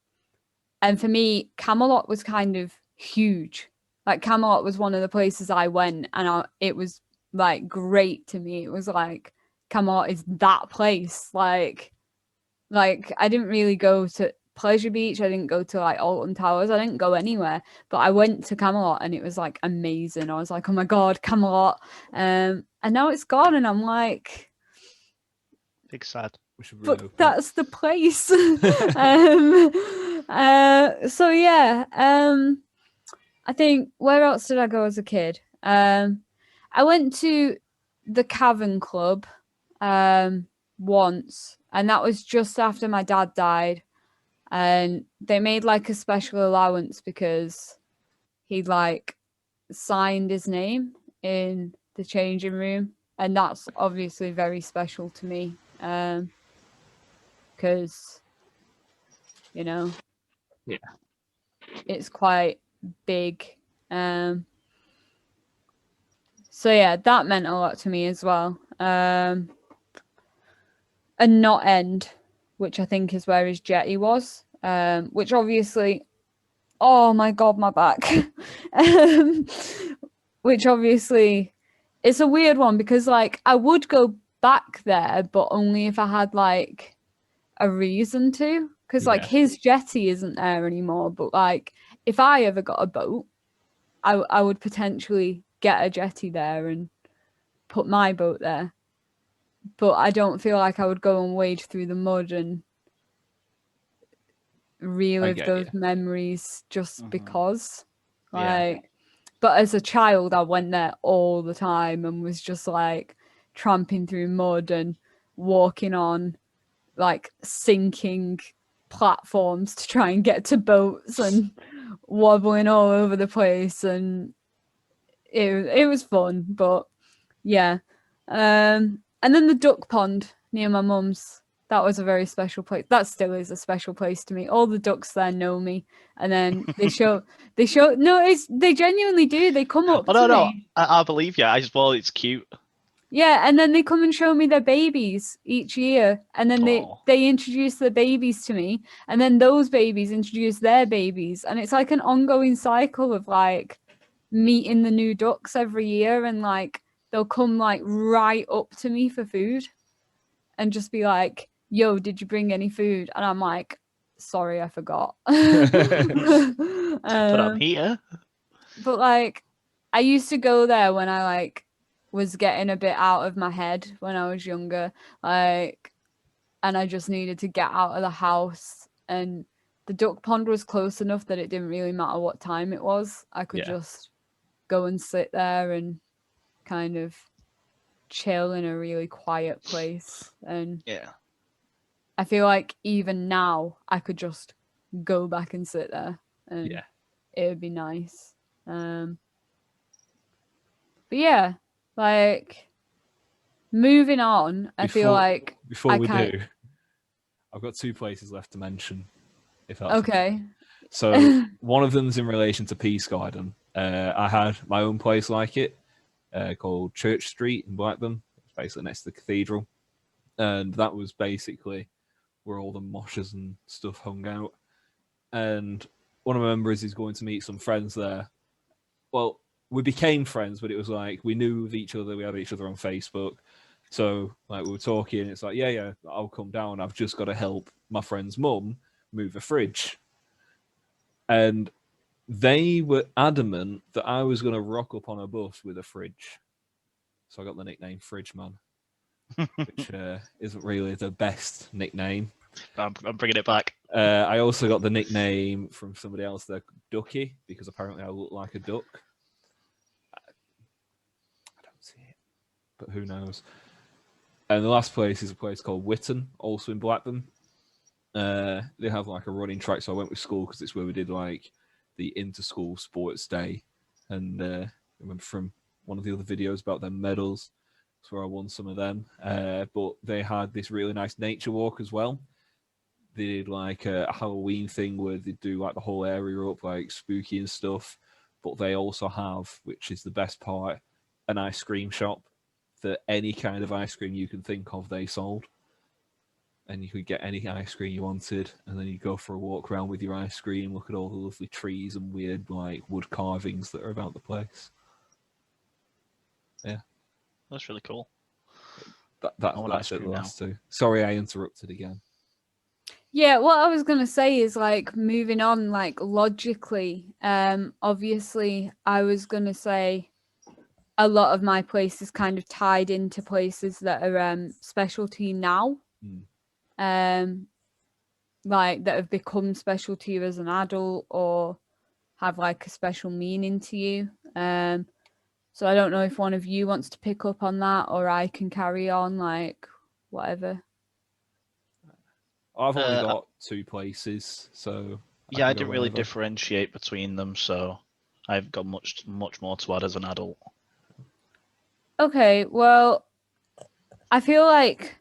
Speaker 3: for me, Camelot was kind of huge. Like Camelot was one of the places I went, and it was like great to me. It was like Camelot is that place. Like I didn't really go to Pleasure Beach. I didn't go to like Alton Towers. I didn't go anywhere, but I went to Camelot and it was like amazing. I was like, oh my God, Camelot. And now it's gone. And I'm like,
Speaker 1: Big sad.
Speaker 3: but that's the place. So yeah, I think, where else did I go as a kid? I went to the Cavern Club once, and that was just after my dad died, and they made like a special allowance because he'd like signed his name in the changing room, and that's obviously very special to me, because
Speaker 1: Yeah.
Speaker 3: it's quite big. So yeah, that meant a lot to me as well. And Knot End, which I think is where his jetty was, which obviously, oh my God, my back. Which obviously, it's a weird one because like I would go back there, but only if I had like a reason to, because like his jetty isn't there anymore. But like if I ever got a boat, I would potentially get a jetty there and put my boat there. But I don't feel like I would go and wade through the mud and relive those memories just because. Like, but as a child, I went there all the time and was just like tramping through mud and walking on like sinking platforms to try and get to boats and wobbling all over the place, and it was fun. But yeah, and then the duck pond near my mum's, that was a very special place. That still is a special place to me. All the ducks there know me, and then they show no, they genuinely do. They come up to me.
Speaker 1: I believe you. It's cute.
Speaker 3: Yeah, and then they come and show me their babies each year, and then they introduce the babies to me, and then those babies introduce their babies, and it's like an ongoing cycle of like meeting the new ducks every year, and like they'll come like right up to me for food and just be like, yo, did you bring any food? And I'm like, sorry, I forgot.
Speaker 1: But I'm here.
Speaker 3: But like I used to go there when I like was getting a bit out of my head when I was younger, like, and I just needed to get out of the house, and the duck pond was close enough that it didn't really matter what time it was. I could just go and sit there and kind of chill in a really quiet place. And I feel like even now I could just go back and sit there and it would be nice. But yeah, like moving on, I feel like
Speaker 2: before we do, I've got 2 places left to mention. If that's
Speaker 3: okay.
Speaker 2: So one of them's in relation to Peace Garden. I had my own place like it, called Church Street in Blackburn. It's basically next to the cathedral, and that was basically where all the moshes and stuff hung out. And one of my members is going to meet some friends there. Well, we became friends, but it was like we knew of each other. We had each other on Facebook. So like we were talking, and it's like, yeah, I'll come down. I've just got to help my friend's mum move a fridge. And they were adamant that I was going to rock up on a bus with a fridge. So I got the nickname Fridge Man, which isn't really the best nickname.
Speaker 1: I'm bringing it back.
Speaker 2: I also got the nickname from somebody else there, Ducky, because apparently I look like a duck. I don't see it, but who knows? And the last place is a place called Witton, also in Blackburn. They have like a running track, so I went with school because it's where we did like the inter-school sports day. And I remember from one of the other videos about their medals, that's where I won some of them. But they had this really nice nature walk as well. They did like a Halloween thing where they do like the whole area up, like spooky and stuff. But they also have, which is the best part, an ice cream shop that any kind of ice cream you can think of, they sold. And you could get any ice cream you wanted, and then you go for a walk around with your ice cream, look at all the lovely trees and weird like wood carvings that are about the place. Yeah,
Speaker 1: That's really cool.
Speaker 2: That's
Speaker 1: ice
Speaker 2: it. The
Speaker 1: cream now.
Speaker 2: last two. Sorry, I interrupted again.
Speaker 3: Yeah, what I was gonna say is like moving on, like logically. Obviously, I was gonna say a lot of my places kind of tied into places that are special to you now. Like that have become special to you as an adult or have like a special meaning to you. So I don't know if one of you wants to pick up on that or I can carry on, like whatever.
Speaker 2: I've only got two places, so
Speaker 1: yeah, I didn't really differentiate between them, so I've got much more to add as an adult.
Speaker 3: Okay, well, I feel like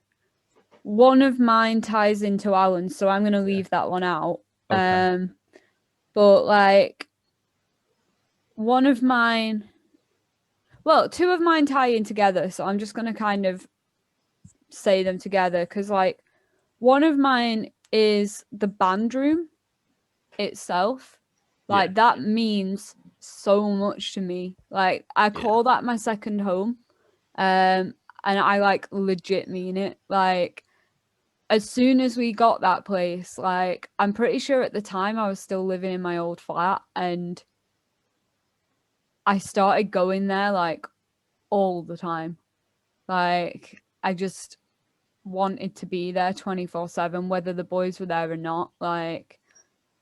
Speaker 3: one of mine ties into Alan's, so I'm going to leave that one out.
Speaker 2: Okay.
Speaker 3: But like one of mine, well, two of mine tie in together, so I'm just going to kind of say them together because like one of mine is the band room itself. Like that means so much to me. Like I call that my second home. And I like legit mean it. Like as soon as we got that place, like I'm pretty sure at the time I was still living in my old flat and I started going there like all the time. Like I just wanted to be there 24/7 whether the boys were there or not, like,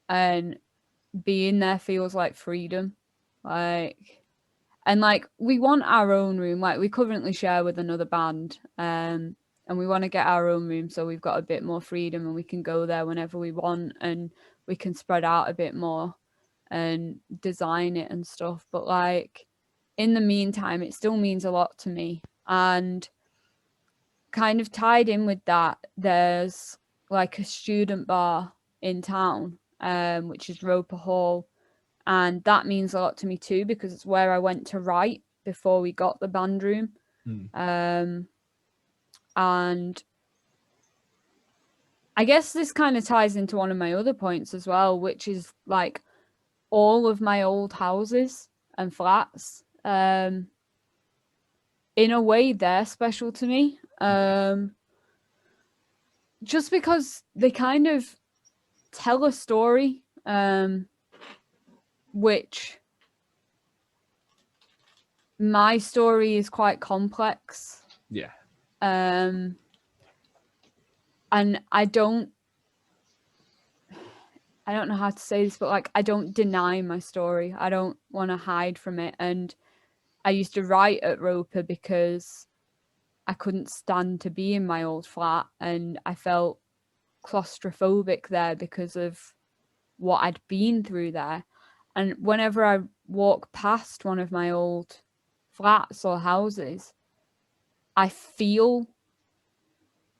Speaker 3: and being there feels like freedom. Like, and like we want our own room. Like we currently share with another band, and we want to get our own room so we've got a bit more freedom and we can go there whenever we want and we can spread out a bit more and design it and stuff. But like in the meantime, it still means a lot to me. And kind of tied in with that, there's like a student bar in town, which is Roper Hall. And that means a lot to me too, because it's where I went to write before we got the band room. And I guess this kind of ties into one of my other points as well, which is like all of my old houses and flats. In a way, they're special to me. Just because they kind of tell a story, which my story is quite complex.
Speaker 2: Yeah.
Speaker 3: And I don't know how to say this, but like I don't deny my story. I don't want to hide from it. And I used to write at Roper because I couldn't stand to be in my old flat and I felt claustrophobic there because of what I'd been through there. And whenever I walk past one of my old flats or houses, I feel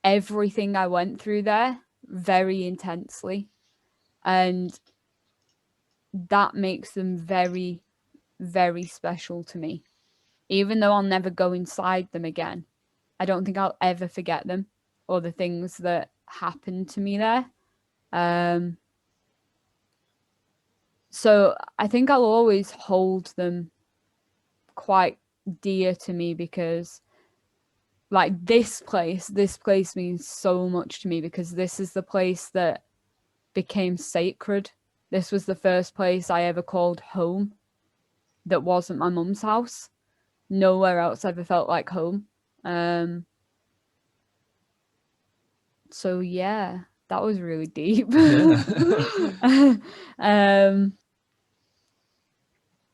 Speaker 3: everything I went through there very intensely. And that makes them very, very special to me. Even though I'll never go inside them again, I don't think I'll ever forget them or the things that happened to me there. So I think I'll always hold them quite dear to me because like this place means so much to me because this is the place that became sacred. This was the first place I ever called home that wasn't my mum's house. Nowhere else ever felt like home. So yeah, That was really deep.
Speaker 2: Yeah.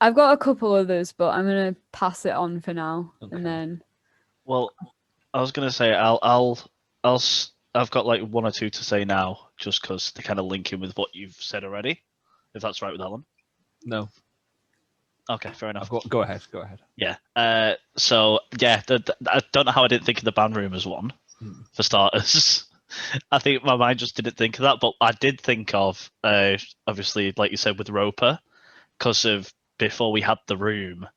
Speaker 3: I've got a couple others, but I'm gonna pass it on for now,
Speaker 2: Okay.
Speaker 3: and then
Speaker 1: Well, I was gonna say I've got like one or two to say now, just because they kind of link in with what you've said already. If that's right with Alan.
Speaker 2: No,
Speaker 1: Okay, fair enough.
Speaker 2: go ahead. Go ahead.
Speaker 1: Yeah. So yeah, I don't know how I didn't think of the band room as one for starters. I think my mind just didn't think of that, but I did think of obviously, like you said, with Roper, because of before we had the room,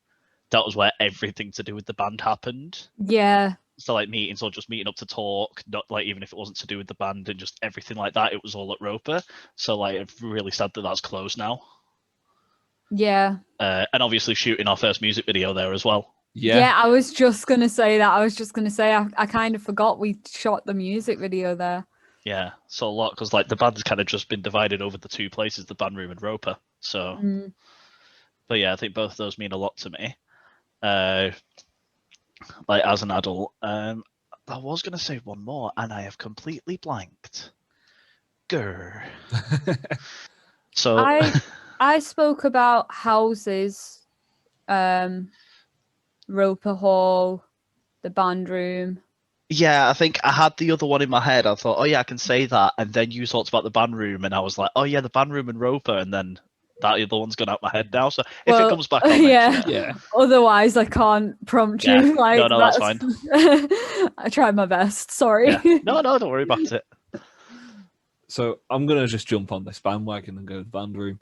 Speaker 1: that was where everything to do with the band happened.
Speaker 3: yeah,
Speaker 1: So like meetings or just meeting up to talk, not like even if it wasn't to do with the band and just everything like that, it was all at Roper. So like, I'm really sad that that's closed now.
Speaker 3: yeah.
Speaker 1: And obviously shooting our first music video there as well.
Speaker 3: Yeah, I was just gonna say that. I was just gonna say I kind of forgot we shot the music video there.
Speaker 1: Yeah, so a lot because like the band's kind of just been divided over the two places, the band room and Roper. So, but yeah, I think both of those mean a lot to me. Like as an adult, I was gonna say one more, and I have completely blanked. Grr. So
Speaker 3: I spoke about houses, Roper Hall, the band room.
Speaker 1: yeah, I think I had the other one in my head. I thought, oh yeah, I can say that, and then you talked about the band room, and I was like, oh yeah, the band room and Roper, and then that other one's gone out my head now. So if it comes back, I'll mention it.
Speaker 2: Yeah.
Speaker 3: Otherwise, I can't prompt
Speaker 1: Yeah.
Speaker 3: you. Like,
Speaker 1: No, that's fine.
Speaker 3: I tried my best. Sorry.
Speaker 1: Yeah. No, don't worry about it.
Speaker 2: So I'm gonna just jump on this bandwagon and go to the band room.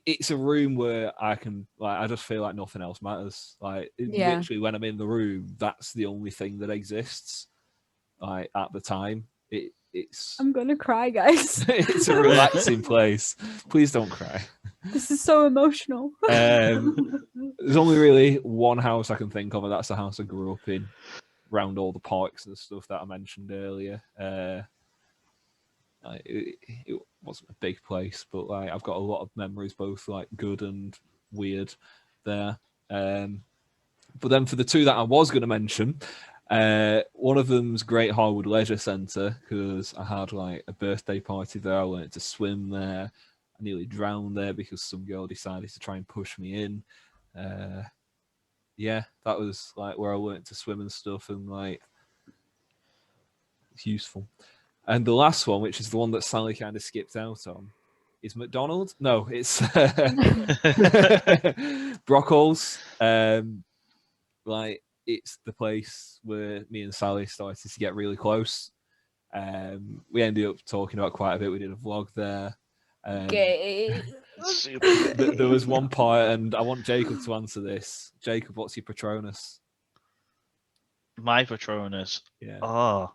Speaker 2: It's a room where I can, like, I just feel like nothing else matters. Like, literally, when I'm in the room, that's the only thing that exists. Like at the time, it's.
Speaker 3: I'm gonna cry, guys.
Speaker 2: It's a relaxing place. Please don't cry.
Speaker 3: This is so emotional.
Speaker 2: There's only really one house I can think of, and that's the house I grew up in, around all the parks and stuff that I mentioned earlier. It wasn't a big place, but like I've got a lot of memories, both like good and weird there. But then for the two that I was going to mention, one of them's Great Harwood Leisure Centre, because I had like a birthday party there. I learned to swim there. I nearly drowned there because some girl decided to try and push me in. Yeah, that was like where I learned to swim and stuff, and like it's useful. And the last one, which is the one that Sally kind of skipped out on, is McDonald's. No, it's Brockles. Like it's the place where me and Sally started to get really close. We ended up talking about quite a bit. We did a vlog there.
Speaker 3: Gay.
Speaker 2: There was one part, and I want Jacob to answer this. Jacob, what's your Patronus?
Speaker 1: My Patronus.
Speaker 2: Yeah.
Speaker 1: Oh.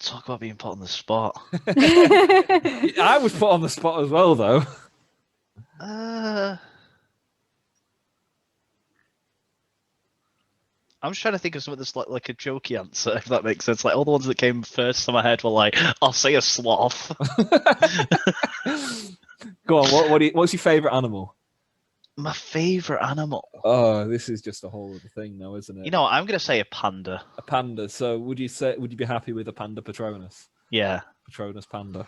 Speaker 1: Talk about being put on the spot.
Speaker 2: I was put on the spot as well, though.
Speaker 1: I'm just trying to think of something that's like a jokey answer, if that makes sense. Like all the ones that came first to my head were like, I'll say a sloth.
Speaker 2: Go on, what's your favourite animal?
Speaker 1: My favourite animal?
Speaker 2: Oh, this is just a whole other thing now, isn't it?
Speaker 1: You know, I'm going to say a panda.
Speaker 2: A panda. So would you be happy with a panda Patronus?
Speaker 1: Yeah.
Speaker 2: Patronus panda.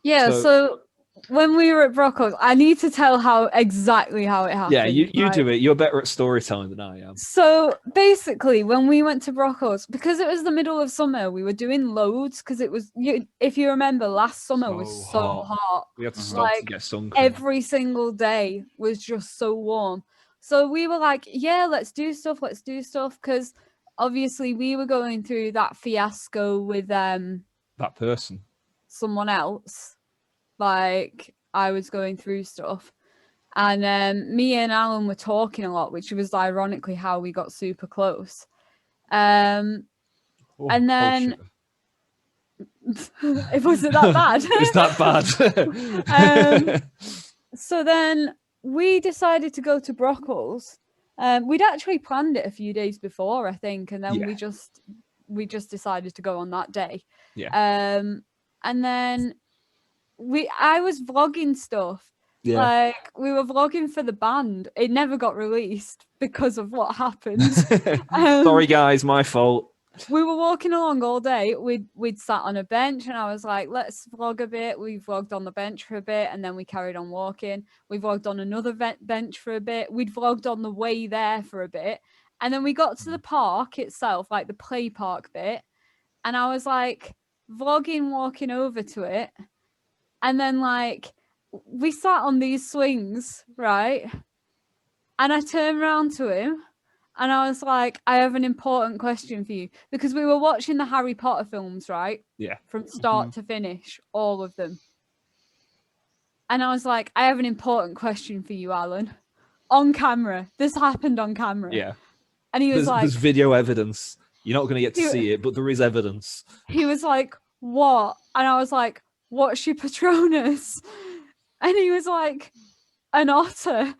Speaker 3: Yeah, so when we were at Brockles, I need to tell exactly how it happened.
Speaker 2: Yeah, you do it. You're better at storytelling than I am.
Speaker 3: So basically, when we went to Brockles, because it was the middle of summer, we were doing loads because it was, if you remember, last summer was so hot.
Speaker 2: We had to stop to get sun cream.
Speaker 3: Every single day was just so warm. So we were like, yeah, let's do stuff. Because obviously we were going through that fiasco with
Speaker 2: that person.
Speaker 3: Someone else. Like I was going through stuff, and me and Alan were talking a lot, which was ironically how we got super close. And then it wasn't that bad.
Speaker 2: It's that bad.
Speaker 3: So then we decided to go to Brockles. We'd actually planned it a few days before, I think, and then we just decided to go on that day.
Speaker 2: Yeah.
Speaker 3: And then I was vlogging stuff,
Speaker 2: Yeah.
Speaker 3: Like, we were vlogging for the band. It never got released because of what happened.
Speaker 2: Sorry, guys, my fault.
Speaker 3: We were walking along all day. We'd sat on a bench, and I was like, let's vlog a bit. We vlogged on the bench for a bit, and then we carried on walking. We vlogged on another bench for a bit. We'd vlogged on the way there for a bit. And then we got to the park itself, like the play park bit. And I was like, vlogging, walking over to it. And then, like, we sat on these swings, right? And I turned around to him. And I was like, I have an important question for you. Because we were watching the Harry Potter films, right?
Speaker 2: Yeah.
Speaker 3: From start to finish, all of them. And I was like, I have an important question for you, Alan. On camera. This happened on camera.
Speaker 2: Yeah.
Speaker 3: And he was
Speaker 2: There's
Speaker 3: like,
Speaker 2: video evidence. You're not going to get to see it, but there is evidence.
Speaker 3: he was like, what? And I was like, what's your Patronus? And he was like, an otter.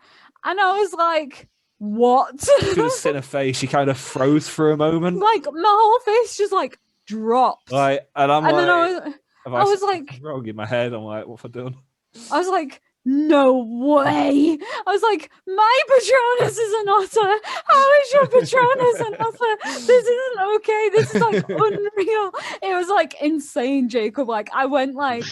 Speaker 3: And I was like, what?
Speaker 2: Should have seen her face. She kind of froze for a moment.
Speaker 3: Like, my whole face just like dropped.
Speaker 2: Like, and I'm
Speaker 3: and
Speaker 2: like,
Speaker 3: then I was like,
Speaker 2: something wrong in my head. I'm like, what have I done?
Speaker 3: I was like, no way. I was like, my Patronus is an otter. How is your Patronus an otter? This isn't okay. This is like unreal. It was like insane, Jacob. Like, I went like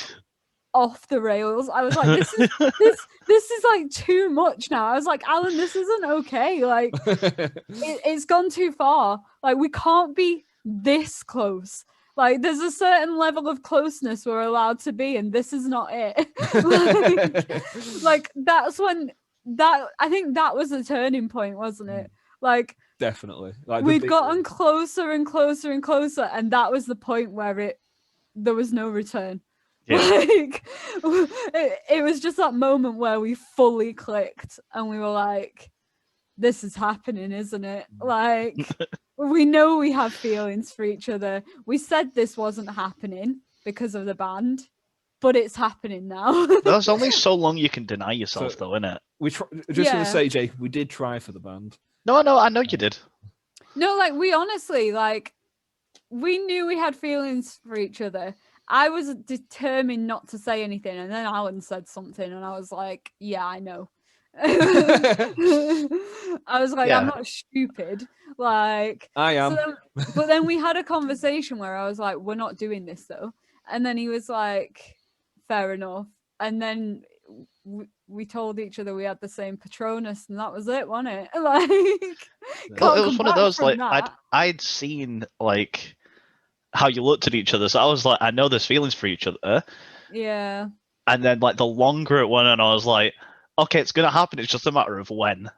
Speaker 3: off the rails. I was like, this is like too much now. I was like, Alan, this isn't okay. Like, it's gone too far. Like, we can't be this close. Like, there's a certain level of closeness we're allowed to be, and this is not it. like that's when I think that was a turning point, wasn't it? Like,
Speaker 2: Definitely. Like,
Speaker 3: we'd gotten closer and closer and closer, and that was the point where there was no return.
Speaker 1: Yeah.
Speaker 3: Like, it was just that moment where we fully clicked, and we were like, this is happening, isn't it? Like, we know we have feelings for each other. We said this wasn't happening because of the band, but it's happening now.
Speaker 1: There's only so long you can deny yourself, though, innit?
Speaker 2: just want
Speaker 3: Yeah.
Speaker 2: to say, Jake, we did try for the band.
Speaker 1: No, I know you did.
Speaker 3: No, like, we honestly, like, we knew we had feelings for each other. I was determined not to say anything, and then Alan said something, and I was like, yeah, I know. I was like,
Speaker 1: Yeah.
Speaker 3: I'm not stupid. Like,
Speaker 2: I am.
Speaker 3: but then we had a conversation where I was like, we're not doing this though. And then he was like, fair enough. And then we told each other we had the same Patronus, and that was it, wasn't it? Like,
Speaker 1: Well,
Speaker 3: can't
Speaker 1: it was
Speaker 3: come
Speaker 1: one of
Speaker 3: back
Speaker 1: those,
Speaker 3: from
Speaker 1: like,
Speaker 3: that.
Speaker 1: I'd seen, like, how you looked at each other, so I was like, I know there's feelings for each other.
Speaker 3: Yeah.
Speaker 1: And then, like, the longer it went on, I was like, okay, it's gonna happen, it's just a matter of when.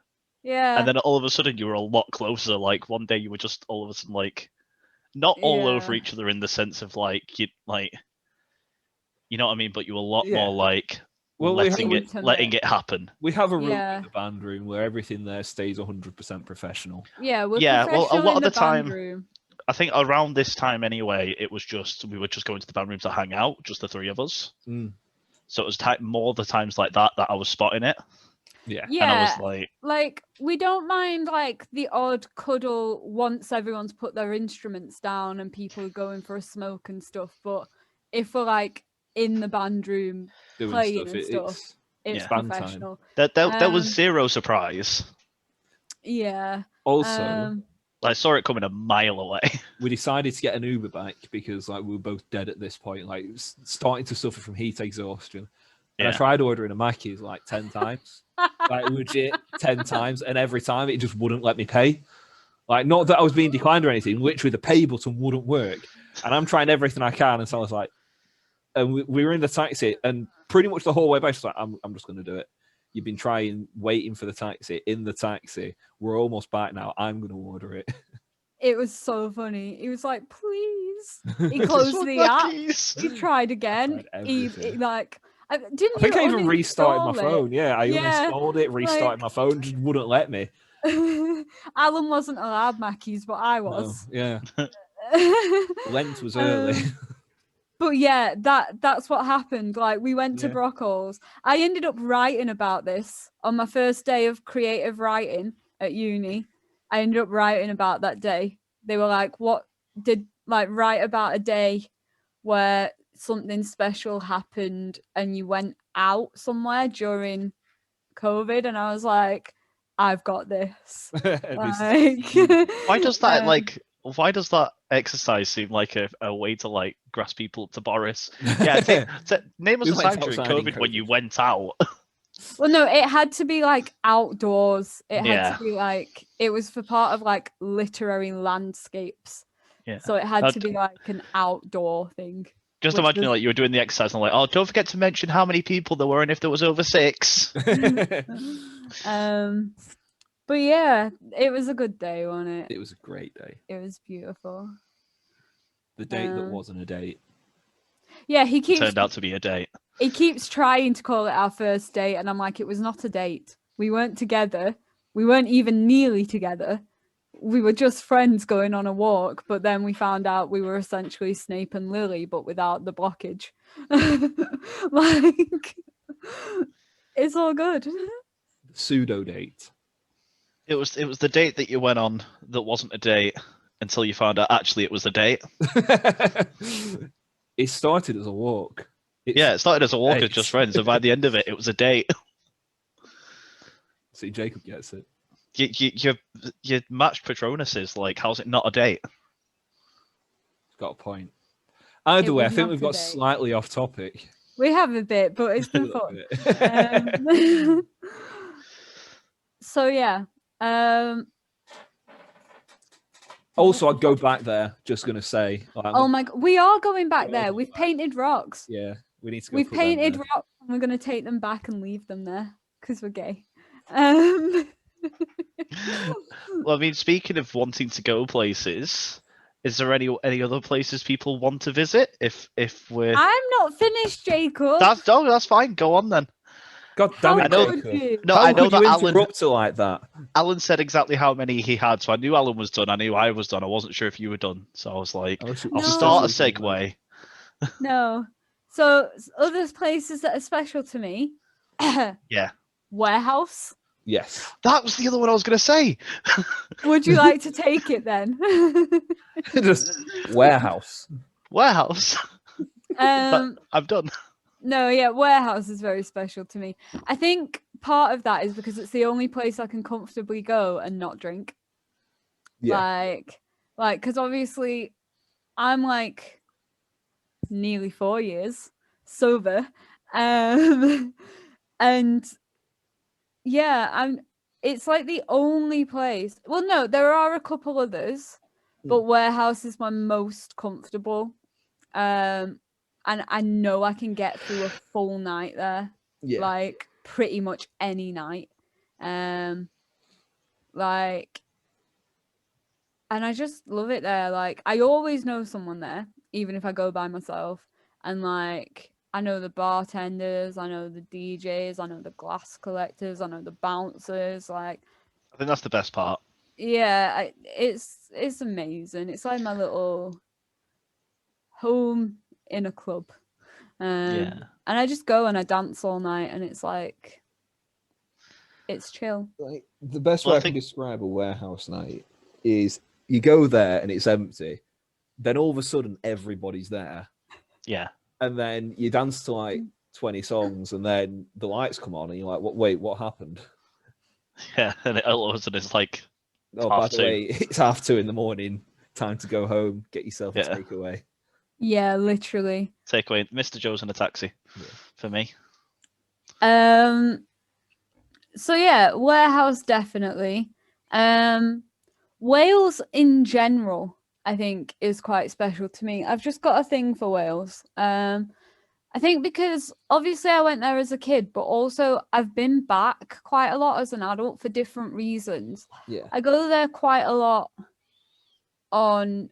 Speaker 3: Yeah.
Speaker 1: And then all of a sudden you were a lot closer. Like, one day you were just all of a sudden, like, not all over
Speaker 3: Yeah.
Speaker 1: each other in the sense of, like, you know what I mean, but you were a lot
Speaker 2: Yeah.
Speaker 1: more like
Speaker 2: Well,
Speaker 1: letting
Speaker 3: Intimate.
Speaker 1: it happen.
Speaker 2: we have a room
Speaker 3: Yeah.
Speaker 2: in the band room where everything there stays 100% professional.
Speaker 3: Yeah, we're
Speaker 1: Yeah, well, a
Speaker 3: professional
Speaker 1: lot
Speaker 3: in
Speaker 1: of the
Speaker 3: band
Speaker 1: time-
Speaker 3: room.
Speaker 1: I think around this time anyway, we were just going to the band room to hang out, just the three of us.
Speaker 2: Mm.
Speaker 1: So it was more the times like that I was spotting it,
Speaker 2: Yeah.
Speaker 1: and I
Speaker 3: Yeah.
Speaker 1: was
Speaker 3: Like, we don't mind like the odd cuddle once everyone's put their instruments down and people are going for a smoke and stuff, but if we're like in the band room
Speaker 2: Doing
Speaker 3: playing
Speaker 2: stuff.
Speaker 3: and stuff,
Speaker 2: It's
Speaker 3: it's
Speaker 1: Yeah.
Speaker 2: band time.
Speaker 3: professional.
Speaker 1: there was
Speaker 3: Um,
Speaker 1: zero surprise.
Speaker 3: Yeah.
Speaker 2: also,
Speaker 1: I saw it coming a mile away.
Speaker 2: we decided to get an Uber back because like we were both dead at this point, like starting to suffer from heat exhaustion. And I
Speaker 1: Yeah.
Speaker 2: tried ordering a Mackey's like 10 times, like legit 10 times, and every time it just wouldn't let me pay. Like, not that I was being declined or anything, literally the pay button wouldn't work. And I'm trying everything I can, and so I was like, and we were in the taxi, and pretty much the whole way back, like, I'm just going to do it. You've been waiting for the taxi, in the taxi. We're almost back now. I'm going to order it.
Speaker 3: It was so funny. He was like, please. He
Speaker 1: Just
Speaker 3: closed
Speaker 1: want
Speaker 3: the
Speaker 1: my
Speaker 3: app.
Speaker 1: keys.
Speaker 3: He tried again.
Speaker 2: tried
Speaker 3: He
Speaker 2: everything.
Speaker 3: like,
Speaker 2: I
Speaker 3: didn't
Speaker 2: think
Speaker 3: you
Speaker 2: I even restarted my
Speaker 3: uninstall it?
Speaker 2: phone. Yeah, I
Speaker 3: Yeah,
Speaker 2: uninstalled it, restarted my phone, just wouldn't let me.
Speaker 3: Alan wasn't allowed Mackies, but I
Speaker 2: No,
Speaker 3: was.
Speaker 2: yeah, Lent was early.
Speaker 3: But yeah, that's what happened. Like, we went to
Speaker 2: Yeah.
Speaker 3: Brockles. I ended up writing about this on my first day of creative writing at uni. I ended up writing about that day. They were like, what did, like, write about a day where something special happened and you went out somewhere during COVID, and I was like, I've got this. Like,
Speaker 1: Why does that
Speaker 3: um,
Speaker 1: why does that exercise seem like a way to like grasp people to Boris? Yeah, name us
Speaker 2: We
Speaker 1: a
Speaker 2: went
Speaker 1: time during
Speaker 2: outside in
Speaker 1: COVID when you
Speaker 2: COVID.
Speaker 1: went out.
Speaker 3: well, no, it had to be like outdoors. It had
Speaker 1: Yeah.
Speaker 3: to be like, it was for part of like literary landscapes.
Speaker 1: Yeah.
Speaker 3: So it had
Speaker 1: I'd-
Speaker 3: to be like an outdoor thing.
Speaker 1: Just
Speaker 3: which
Speaker 1: imagine
Speaker 3: was-
Speaker 1: like you were doing the exercise and like, oh, don't forget to mention how many people there were and if there was over 6.
Speaker 3: But yeah, it was a good day, wasn't it?
Speaker 2: It was a great day.
Speaker 3: It was beautiful.
Speaker 2: The date that
Speaker 3: Um,
Speaker 2: wasn't a date.
Speaker 3: Yeah, he
Speaker 1: It
Speaker 3: keeps
Speaker 1: turned out to be a date.
Speaker 3: he keeps trying to call it our first date, and I'm like, it was not a date. We weren't together. We weren't even nearly together. We were just friends going on a walk, but then we found out we were essentially Snape and Lily, but without the blockage. Like, it's all good.
Speaker 2: Pseudo date.
Speaker 1: It was the date that you went on that wasn't a date until you found out actually it was a date.
Speaker 2: It started as a walk.
Speaker 1: Yeah, it started as a walk as
Speaker 2: date.
Speaker 1: just friends, and by the end of it, it was a date.
Speaker 2: See, Jacob gets it.
Speaker 1: You matched Patronuses. Like, how's it not a date?
Speaker 2: He's got a point. Either
Speaker 3: It
Speaker 2: way, I
Speaker 3: was
Speaker 2: think
Speaker 3: not
Speaker 2: we've
Speaker 3: a
Speaker 2: got
Speaker 3: date.
Speaker 2: slightly off topic.
Speaker 3: We have a bit, but it's
Speaker 2: A
Speaker 3: been
Speaker 2: little
Speaker 3: fun.
Speaker 2: bit.
Speaker 3: So yeah.
Speaker 2: Also, I'd go back there. Just gonna say. Like,
Speaker 3: Oh my god, we are going back
Speaker 2: We are
Speaker 3: there.
Speaker 2: going
Speaker 3: We've
Speaker 2: back.
Speaker 3: painted rocks.
Speaker 2: yeah, we need to go.
Speaker 3: We've
Speaker 2: put them
Speaker 3: painted
Speaker 2: there.
Speaker 3: rocks, and we're gonna take them back and leave them there because we're gay. Um,
Speaker 1: Well, I mean, speaking of wanting to go places, is there any other places people want to visit? If we're
Speaker 3: I'm not finished, Jacob.
Speaker 1: that's fine. Go on then.
Speaker 2: God
Speaker 3: How
Speaker 2: damn it,
Speaker 1: know-
Speaker 3: could
Speaker 2: Jacob.
Speaker 3: you?
Speaker 1: No,
Speaker 2: How
Speaker 1: I know
Speaker 2: could you
Speaker 1: that Alan
Speaker 2: interrupt her like that?
Speaker 1: Alan said exactly how many he had, so I knew Alan was done. I knew I was done. I wasn't sure if you were done, so I was like, I'll
Speaker 3: No.
Speaker 1: start a segue.
Speaker 3: No. So other places that are special to me.
Speaker 1: Yeah,
Speaker 3: Warehouse.
Speaker 2: Yes.
Speaker 1: that was the other one I was going to say.
Speaker 3: Would you like to take it then?
Speaker 2: Just warehouse.
Speaker 1: Warehouse.
Speaker 3: um,
Speaker 1: I'm done.
Speaker 3: No, yeah, warehouse is very special to me. I think part of that is because it's the only place I can comfortably go and not drink.
Speaker 2: Yeah.
Speaker 3: Like, because obviously I'm like nearly 4 years sober, and yeah, it's like the only place. Well, no, there are a couple others, but warehouse is my most comfortable. And I know I can get through a full night there,
Speaker 2: Yeah.
Speaker 3: like pretty much any night. Like, and I just love it there. Like, I always know someone there, even if I go by myself. And like, I know the bartenders, I know the DJs, I know the glass collectors, I know the bouncers. Like,
Speaker 1: I think that's the best part.
Speaker 3: yeah, it's amazing. It's like my little home in a club.
Speaker 1: Yeah.
Speaker 3: And I just go and I dance all night, and it's like, it's chill.
Speaker 2: Like, the best
Speaker 1: Well,
Speaker 2: way
Speaker 1: I
Speaker 2: I can
Speaker 1: think-
Speaker 2: describe a warehouse night is you go there and it's empty. Then all of a sudden everybody's there.
Speaker 1: Yeah.
Speaker 2: And then you dance to like 20 songs and then the lights come on and you're like, wait, what happened?
Speaker 1: Yeah. And all of a sudden it's like,
Speaker 2: Oh, by
Speaker 1: 2:30.
Speaker 2: the way, it's 2:30 in the morning. Time to go home. Get yourself a
Speaker 1: Yeah.
Speaker 2: takeaway.
Speaker 3: Yeah, literally.
Speaker 1: takeaway, Mr. Joe's in a taxi
Speaker 2: Yeah.
Speaker 1: for me.
Speaker 3: So yeah, warehouse definitely. Wales in general, I think, is quite special to me. I've just got a thing for Wales. I think because obviously I went there as a kid, but also I've been back quite a lot as an adult for different reasons.
Speaker 2: Yeah.
Speaker 3: I go there quite a lot on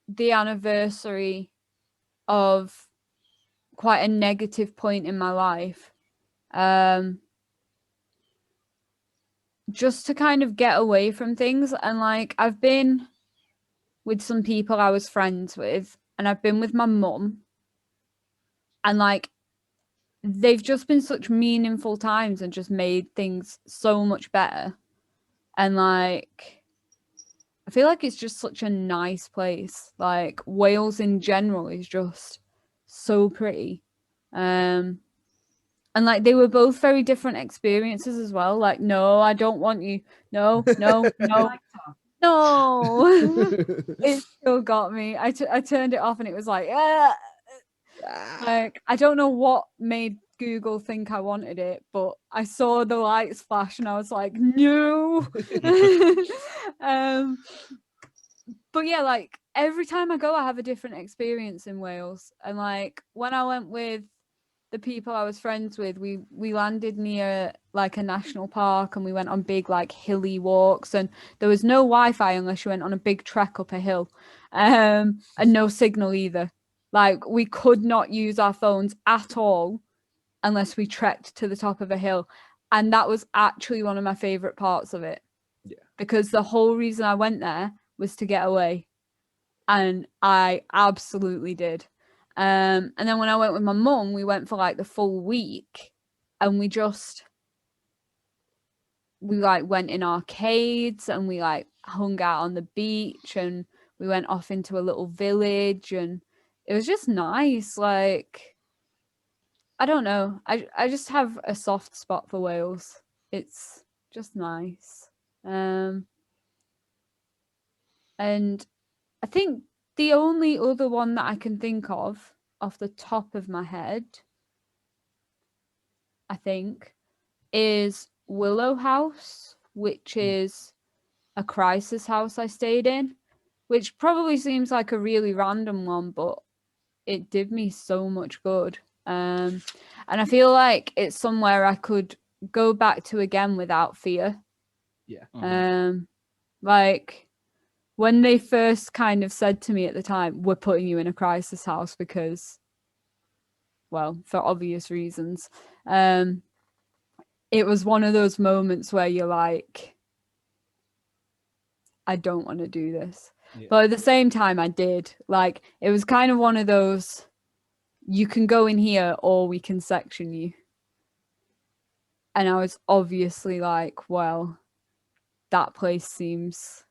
Speaker 3: the anniversary of quite a negative point in my life. Just to kind of get away from things. And like, I've been with some people I was friends with, and I've been with my mum, and like, they've just been such meaningful times and just made things so much better. And like, I feel like it's just such a nice place. Like, Wales in general is just so pretty. And And like they were both very different experiences as well. Like, no, I don't want you. No, no, no, no. It still got me. I turned it off and it was like, like I don't know what made Google think I wanted it, but I saw the lights flash and I was like, no. But yeah, like every time I go, I have a different experience in Wales. And like when I went with the people I was friends with, we landed near like a national park and we went on big like hilly walks, and there was no Wi-Fi unless you went on a big trek up a hill, and no signal either. Like we could not use our phones at all unless we trekked to the top of a hill. And that was actually one of my favorite parts of it.
Speaker 2: Yeah.
Speaker 3: Because the whole reason I went there was to get away. And I absolutely did. And then when I went with my mum, we went for like the full week, and we like went in arcades and we like hung out on the beach and we went off into a little village, and it was just nice. Like, I don't know. I just have a soft spot for Wales. It's just nice. And I think the only other one that I can think of off the top of my head, I think, is Willow House, which is a crisis house I stayed in, which probably seems like a really random one, but it did me so much good. And I feel like it's somewhere I could go back to again without fear.
Speaker 2: Yeah.
Speaker 3: Like when they first kind of said to me at the time, we're putting you in a crisis house because, well, for obvious reasons, it was one of those moments where you're like, I don't want to do this. Yeah. But at the same time, I did. Like, it was kind of one of those, you can go in here or we can section you. And I was obviously like, well, that place seems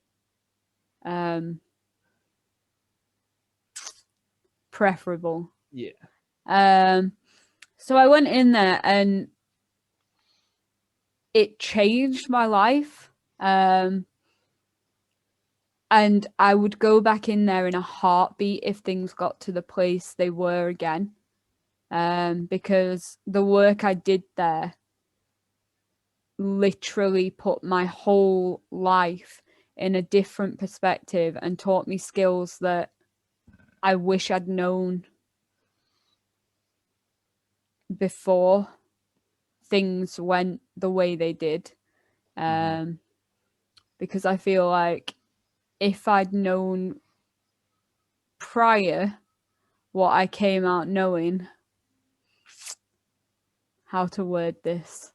Speaker 3: preferable.
Speaker 2: Yeah.
Speaker 3: So I went in there and it changed my life. And I would go back in there in a heartbeat if things got to the place they were again. Because the work I did there literally put my whole life in a different perspective and taught me skills that I wish I'd known before things went the way they did. Because I feel like if I'd known prior what I came out knowing, how to word this,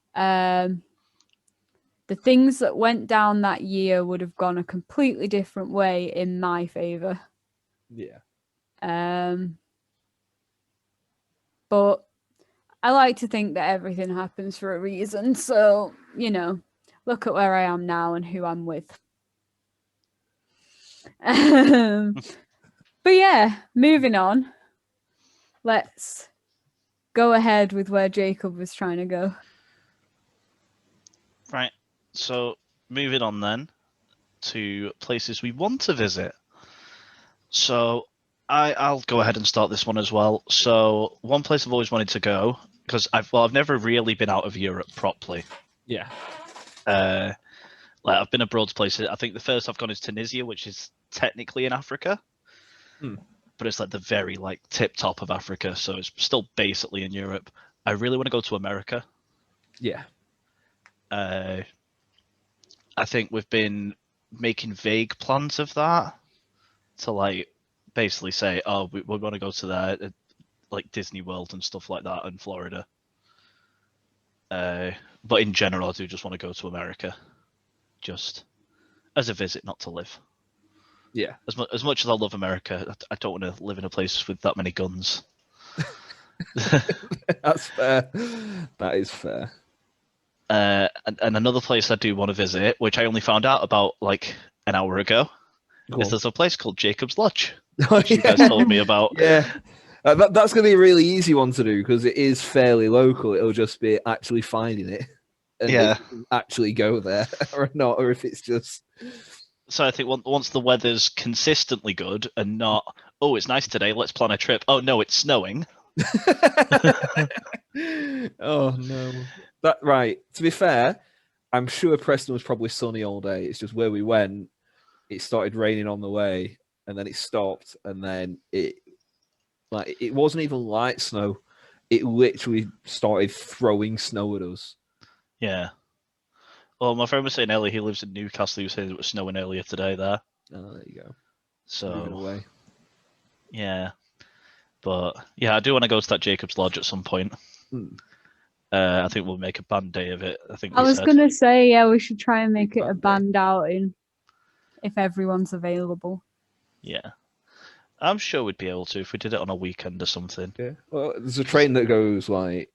Speaker 3: the things that went down that year would have gone a completely different way in my favor.
Speaker 2: Yeah.
Speaker 3: But I like to think that everything happens for a reason. So, you know, look at where I am now and who I'm with. But yeah, moving on. Let's go ahead with where Jacob was trying to go.
Speaker 1: Right. So moving on then to places we want to visit. So I'll go ahead and start this one as well. So one place I've always wanted to go, because I've never really been out of Europe properly.
Speaker 2: Yeah.
Speaker 1: Like I've been abroad to places. I think the first I've gone is Tunisia, which is technically in Africa, but it's like the very like tip top of Africa, so it's still basically in Europe. I really want to go to America.
Speaker 2: Yeah.
Speaker 1: I think we've been making vague plans of that to like basically say, oh, we want to go to there, like Disney World and stuff like that in Florida. But in general, I do just want to go to America, just as a visit, not to live.
Speaker 2: Yeah.
Speaker 1: As much as I love America, I don't want to live in a place with that many guns.
Speaker 2: That's fair. That is fair.
Speaker 1: And another place I do want to visit, which I only found out about like an hour ago, is there's a place called Jacob's Lodge, which you guys told me about.
Speaker 2: Yeah. That's going to be a really easy one to do because it is fairly local. It'll just be actually finding it and
Speaker 1: Yeah.
Speaker 2: actually go there or not, or if it's just.
Speaker 1: So I think once the weather's consistently good and not, oh, it's nice today, let's plan a trip. Oh no, it's snowing.
Speaker 2: Oh no. That right. To be fair, I'm sure Preston was probably sunny all day. It's just where we went, it started raining on the way, and then it stopped, and then it wasn't even light snow. It literally started throwing snow at us.
Speaker 1: Yeah. Well, my friend was saying earlier he lives in Newcastle. He was saying it was snowing earlier today there.
Speaker 2: Oh, there you go.
Speaker 1: So
Speaker 2: Moving away.
Speaker 1: yeah, but yeah, I do want to go to that Jacob's Lodge at some point. I think we'll make a band day of it. I think
Speaker 3: I
Speaker 1: we
Speaker 3: was
Speaker 1: said.
Speaker 3: gonna say, yeah, we should try and make it a
Speaker 2: Band day.
Speaker 3: band outing if everyone's available.
Speaker 1: Yeah, I'm sure we'd be able to if we did it on a weekend or something.
Speaker 2: Yeah. Well, there's a train that goes like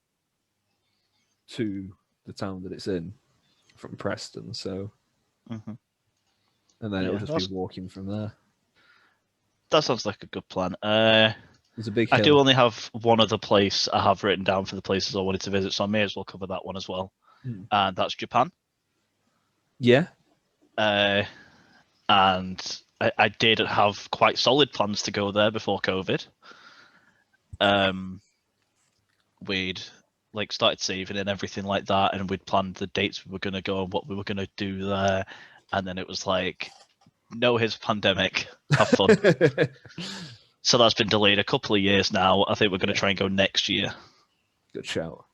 Speaker 2: to the town that it's in from Preston, so
Speaker 1: Mhm.
Speaker 2: and then it'll
Speaker 1: Yeah,
Speaker 2: just
Speaker 1: that's-
Speaker 2: be walking from there.
Speaker 1: That sounds like a good plan.
Speaker 2: There's a big
Speaker 1: I
Speaker 2: hill.
Speaker 1: do only have one other place I have written down for the places I wanted to visit, so I may as well cover that one as well. And that's Japan.
Speaker 2: Yeah.
Speaker 1: And I did have quite solid plans to go there before COVID. We'd like started saving and everything like that, and we'd planned the dates we were going to go and what we were going to do there, and then it was like, no, here's a pandemic, have fun. So that's been delayed a couple of years now. I think we're going to try and go next year.
Speaker 2: Good shout.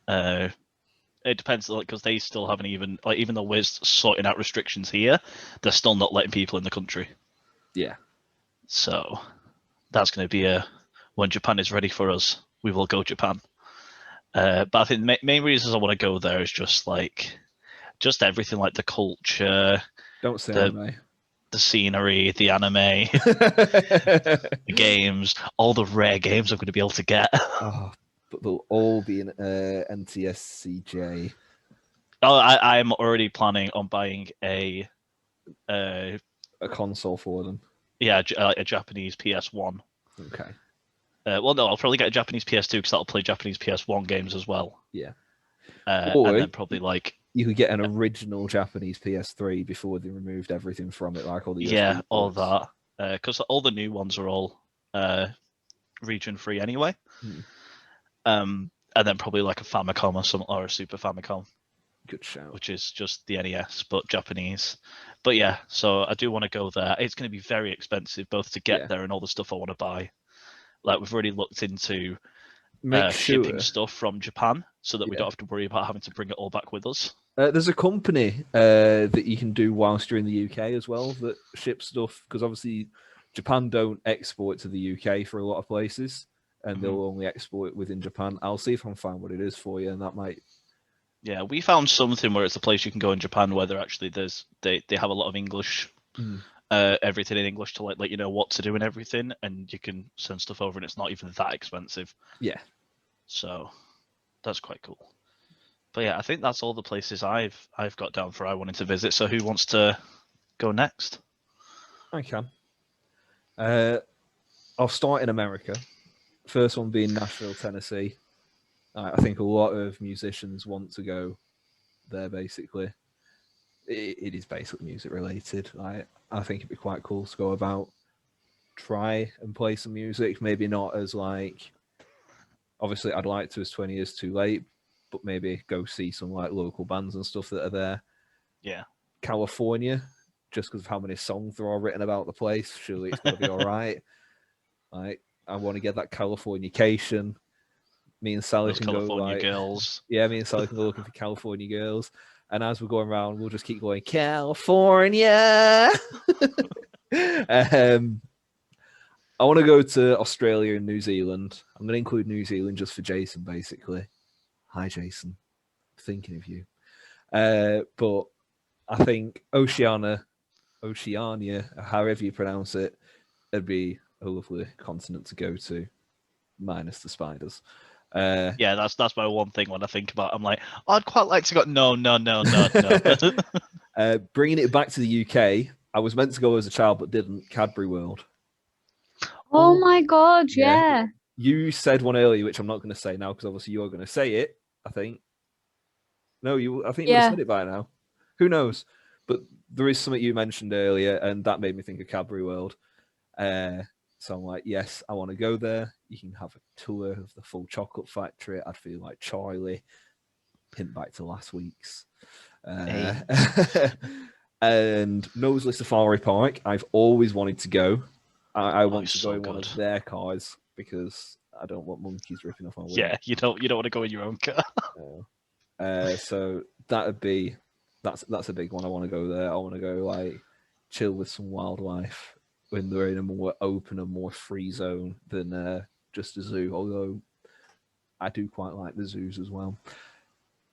Speaker 1: It depends, like, because they still haven't even though we're sorting out restrictions here, they're still not letting people in the country.
Speaker 2: Yeah.
Speaker 1: So that's going to be when Japan is ready for us, we will go Japan. But I think the main reasons I want to go there is just everything, like the culture,
Speaker 2: Don't say
Speaker 1: the scenery, the anime, the games, all the rare games I'm going to be able to get.
Speaker 2: Oh, but they'll all be in NTSCJ.
Speaker 1: Oh, I'm already planning on buying a
Speaker 2: console for them.
Speaker 1: Yeah, a Japanese PS1.
Speaker 2: Okay.
Speaker 1: Well, no, I'll probably get a Japanese PS2 because that'll play Japanese PS1 games as well.
Speaker 2: Yeah.
Speaker 1: And then probably
Speaker 2: you could get an original Japanese PS3 before they removed everything from it, like all the
Speaker 1: USB all
Speaker 2: ports.
Speaker 1: that, because all the new ones are all region free anyway. And then probably like a Famicom or a Super Famicom.
Speaker 2: Good shout.
Speaker 1: Which is just the NES but Japanese. But yeah, so I do want to go there. It's going to be very expensive both to get there and all the stuff I want to buy. Like we've already looked into shipping stuff from Japan so that we don't have to worry about having to bring it all back with us.
Speaker 2: There's a company that you can do whilst you're in the UK as well that ships stuff, because obviously Japan don't export to the UK for a lot of places, and they'll only export it within Japan. I'll see if I can find what it is for you, and that might.
Speaker 1: Yeah, we found something where it's a place you can go in Japan where they have a lot of English, everything in English to let you know what to do and everything, and you can send stuff over and it's not even that expensive.
Speaker 2: Yeah.
Speaker 1: So that's quite cool. But yeah, I think that's all the places I've got down for I wanted to visit. So who wants to go next?
Speaker 2: I can. I'll start in America. First one being Nashville, Tennessee. I think a lot of musicians want to go there, basically. It is basically music related. I think it'd be quite cool to go about, try and play some music. Maybe not as obviously I'd like to as 20 Years Too Late, but maybe go see some like local bands and stuff that are there.
Speaker 1: Yeah.
Speaker 2: California, just because of how many songs there are written about the place. Surely it's going to be all right. Like, I want to get that Californication. Me and Sally can
Speaker 1: California
Speaker 2: go
Speaker 1: girls.
Speaker 2: Yeah, me and Sally can go looking for California girls. And as we're going around, we'll just keep going, California. I want to go to Australia and New Zealand. I'm going to include New Zealand just for Jason, basically. Hi, Jason. Thinking of you. But I think Oceania, however you pronounce it, it'd be a lovely continent to go to, minus the spiders.
Speaker 1: Yeah, that's my one thing when I think about it. I'm like, I'd quite like to go. No.
Speaker 2: Bringing it back to the UK, I was meant to go as a child but didn't. Cadbury World.
Speaker 3: Oh my god, yeah.
Speaker 2: You said one earlier, which I'm not going to say now because obviously you're going to say it. I think. No, I think you would have
Speaker 3: Yeah.
Speaker 2: said it by now. Who knows? But there is something you mentioned earlier, and that made me think of Cadbury World. So I'm like, yes, I want to go there. You can have a tour of the full chocolate factory. I'd feel like Charlie. Hint back to last week's.
Speaker 1: Hey.
Speaker 2: And Knowsley Safari Park, I've always wanted to go. I want
Speaker 1: it's
Speaker 2: to
Speaker 1: so
Speaker 2: go in one
Speaker 1: good.
Speaker 2: of their cars because I don't want monkeys ripping off my wing.
Speaker 1: Yeah, you don't want to go in your own car.
Speaker 2: So that'd be that's a big one. I want to go there. I want to go like chill with some wildlife when they're in a more open and more free zone than just a zoo. Although I do quite like the zoos as well.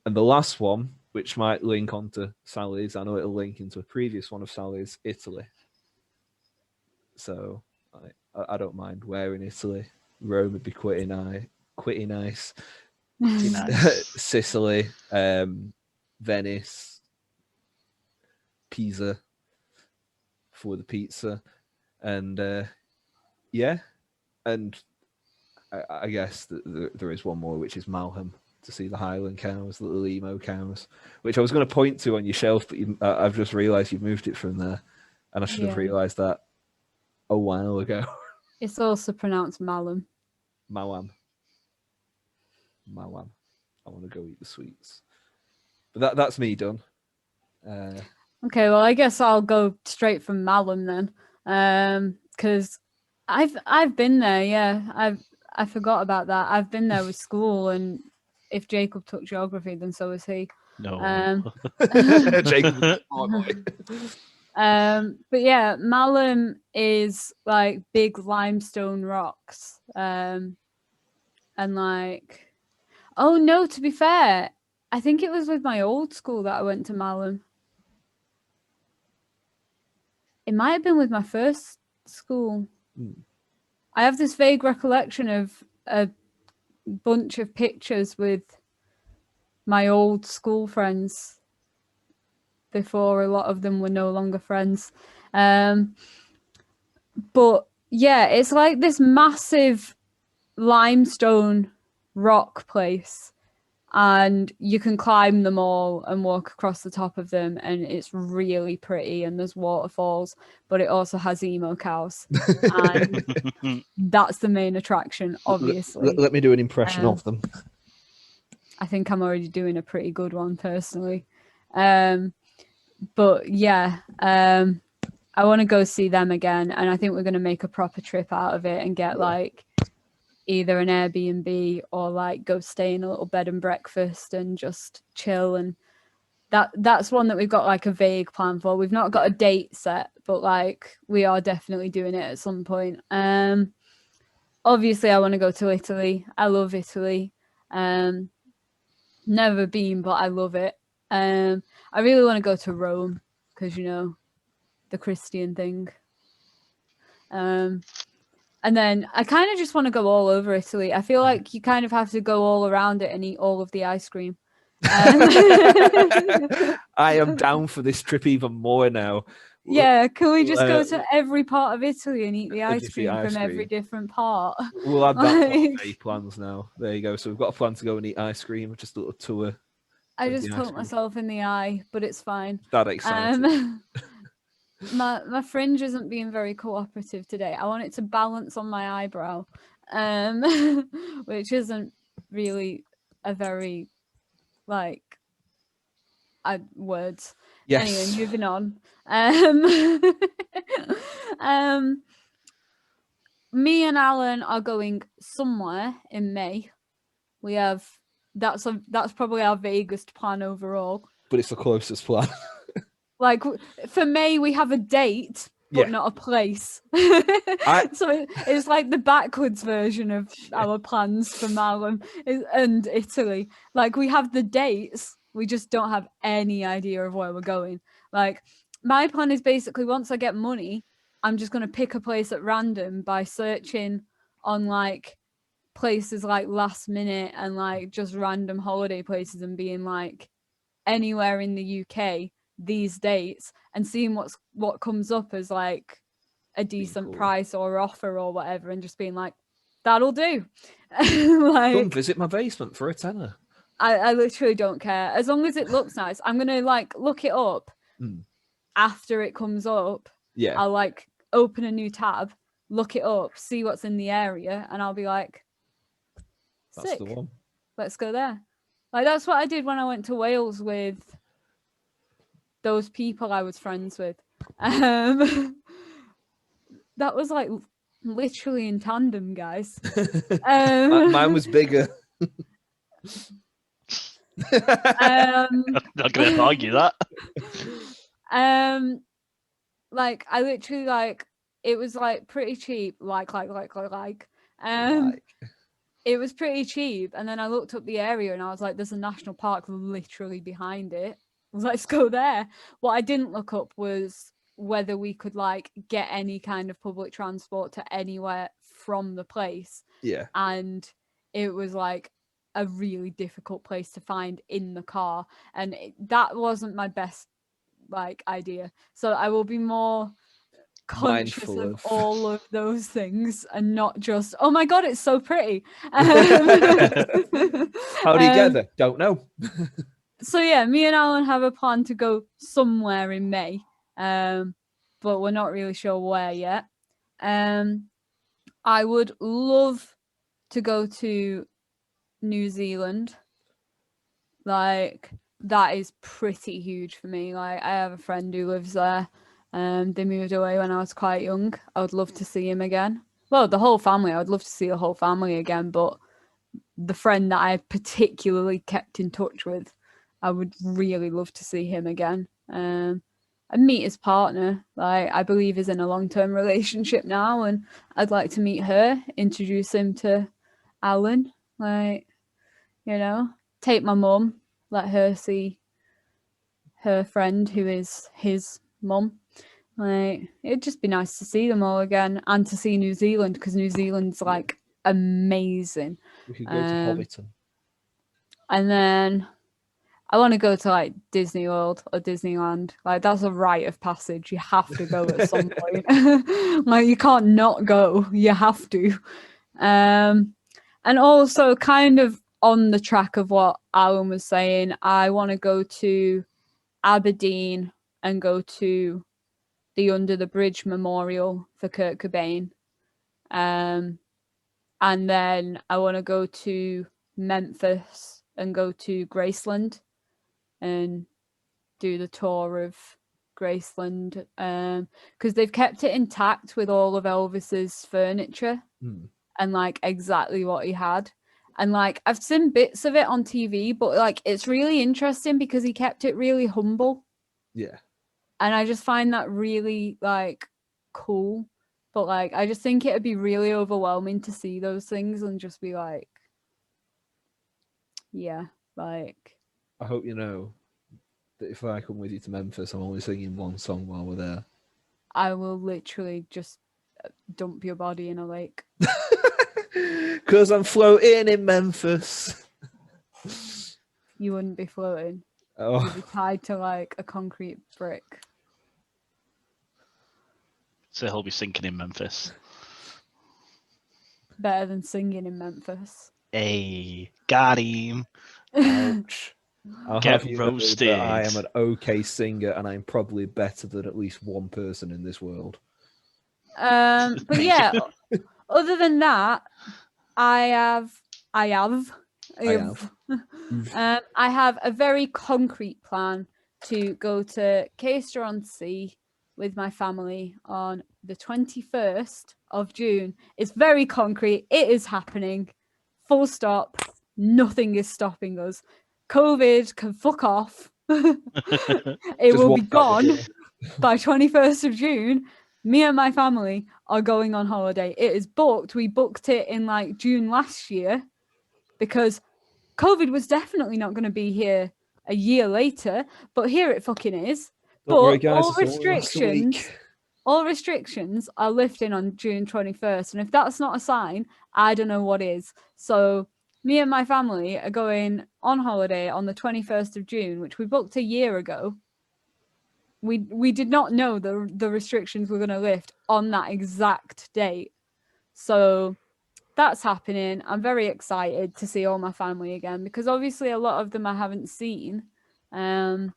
Speaker 2: And the last one, which might link onto Sally's, I know it'll link into a previous one of Sally's, Italy. So I don't mind where in Italy. Rome would be quite nice.
Speaker 1: Pretty nice.
Speaker 2: Sicily, Venice, Pisa for the pizza, and yeah, and I guess there is one more, which is Malham, to see the Highland cows, the Limo cows, which I was going to point to on your shelf, but I've just realised you've moved it from there, and I should have realised that a while ago.
Speaker 3: It's also pronounced Malum.
Speaker 2: Mawam. I want to go eat the sweets. But that's me done.
Speaker 3: Okay, well, I guess I'll go straight from Malum then, because I've been there. Yeah, I forgot about that. I've been there with school, and if Jacob took geography, then so is he.
Speaker 1: No.
Speaker 2: Jacob, oh boy.
Speaker 3: But yeah, Malum is like big limestone rocks, and like, oh no, to be fair, I think it was with my old school that I went to Malum. It might have been with my first school. I have this vague recollection of a bunch of pictures with my old school friends before a lot of them were no longer friends. But yeah, it's like this massive limestone rock place, and you can climb them all and walk across the top of them, and it's really pretty, and there's waterfalls, but it also has emo cows, and that's the main attraction, obviously.
Speaker 2: Let me do an impression of them.
Speaker 3: I think I'm already doing a pretty good one personally. But yeah, I want to go see them again, and I think we're going to make a proper trip out of it and get like either an Airbnb or like go stay in a little bed and breakfast and just chill. And that's one that we've got like a vague plan for. We've not got a date set, but like we are definitely doing it at some point. Obviously I want to go to Italy. I love Italy. Never been, but I love it. I really want to go to Rome because, you know, the Christian thing. And then I kind of just want to go all over Italy. I feel like you kind of have to go all around it and eat all of the ice cream.
Speaker 2: I am down for this trip even more now.
Speaker 3: Yeah, can we just go to every part of Italy and eat the ice cream from
Speaker 2: cream.
Speaker 3: every different part?
Speaker 2: We'll add that to our plans now. There you go. So we've got a plan to go and eat ice cream, just a little tour.
Speaker 3: I just poked myself in the eye, but it's fine.
Speaker 2: That exciting.
Speaker 3: My fringe isn't being very cooperative today. I want it to balance on my eyebrow, which isn't really a very words.
Speaker 2: Yes.
Speaker 3: Anyway, moving on. Me and Alan are going somewhere in May. We have that's probably our vaguest plan overall.
Speaker 2: But it's the closest plan.
Speaker 3: Like for May, we have a date, but not a place. So it's like the backwards version of our plans for Malum and Italy. Like we have the dates, we just don't have any idea of where we're going. Like my plan is basically once I get money, I'm just going to pick a place at random by searching on like places like Last Minute and like just random holiday places and being like anywhere in the UK these dates and seeing what comes up as like a decent price or offer or whatever, and just being like, that'll do.
Speaker 2: Come
Speaker 3: Like,
Speaker 2: visit my basement for a tenner.
Speaker 3: I literally don't care. As long as it looks nice, I'm gonna like look it up after it comes up.
Speaker 2: Yeah,
Speaker 3: I'll like open a new tab, look it up, see what's in the area, and I'll be like,
Speaker 2: that's
Speaker 3: sick.
Speaker 2: the one.
Speaker 3: Let's go there. Like that's what I did when I went to Wales with those people I was friends with. That was like literally in tandem, guys.
Speaker 2: Mine was bigger.
Speaker 1: Not gonna argue that.
Speaker 3: Like I literally like it was like pretty cheap. Like. It was pretty cheap, and then I looked up the area and I was like, "There's a national park literally behind it. Let's go there." What I didn't look up was whether we could like get any kind of public transport to anywhere from the place,
Speaker 2: Yeah,
Speaker 3: and it was like a really difficult place to find in the car, and that wasn't my best like idea. So I will be more conscious
Speaker 2: Mindful
Speaker 3: of
Speaker 2: of-
Speaker 3: all of those things and not just, oh my god, it's so pretty.
Speaker 2: How do you get there? Don't know.
Speaker 3: So yeah, me and Alan have a plan to go somewhere in May, but we're not really sure where yet. I would love to go to New Zealand. Like that is pretty huge for me. Like I have a friend who lives there. They moved away when I was quite young. I would love to see him again. Well, the whole family. I would love to see the whole family again, but the friend that I particularly kept in touch with, I would really love to see him again. And meet his partner. Like I believe he's in a long-term relationship now, and I'd like to meet her, introduce him to Alan. Like, you know, take my mum, let her see her friend who is his mum. Like it'd just be nice to see them all again and to see New Zealand, because New Zealand's like amazing.
Speaker 2: We could go to Hobbiton.
Speaker 3: And then I want to go to like Disney World or Disneyland. Like that's a rite of passage. You have to go at some point. Like you can't not go. You have to. And also kind of on the track of what Alan was saying, I want to go to Aberdeen and go to the Under the Bridge Memorial for Kurt Cobain. And then I want to go to Memphis and go to Graceland and do the tour of Graceland, because they've kept it intact with all of Elvis's furniture and like exactly what he had. And like I've seen bits of it on TV, but like it's really interesting because he kept it really humble.
Speaker 2: Yeah.
Speaker 3: And I just find that really like cool. But like I just think it'd be really overwhelming to see those things and just be like, yeah, like
Speaker 2: I hope you know that if I come with you to Memphis, I'm only singing one song while we're there.
Speaker 3: I will literally just dump your body in a lake.
Speaker 2: Because I'm floating in Memphis.
Speaker 3: You wouldn't be floating.
Speaker 2: Oh.
Speaker 3: You'd be tied to like a concrete brick.
Speaker 1: So he'll be sinking in Memphis.
Speaker 3: Better than singing in Memphis.
Speaker 1: Hey, got him.
Speaker 2: Ouch. I'll
Speaker 1: Get
Speaker 2: have you know
Speaker 1: roasted.
Speaker 2: that I am an okay singer, and I'm probably better than at least one person in this world.
Speaker 3: But yeah, other than that, I have a very concrete plan to go to Caister-on-Sea with my family on the 21st of June. It's very concrete. It is happening. Full stop. Nothing is stopping us. COVID can fuck off. It will be gone by 21st of June. Me and my family are going on holiday. It is booked. We booked it in like June last year because COVID was definitely not going to be here a year later, but here it fucking is.
Speaker 2: Don't worry, guys,
Speaker 3: all
Speaker 2: it's only last week.
Speaker 3: all restrictions are lifting on June 21st. And if that's not a sign, I don't know what is. So me and my family are going on holiday on the 21st of June, which we booked a year ago. We did not know the restrictions were going to lift on that exact date. So that's happening. I'm very excited to see all my family again because obviously a lot of them I haven't seen. So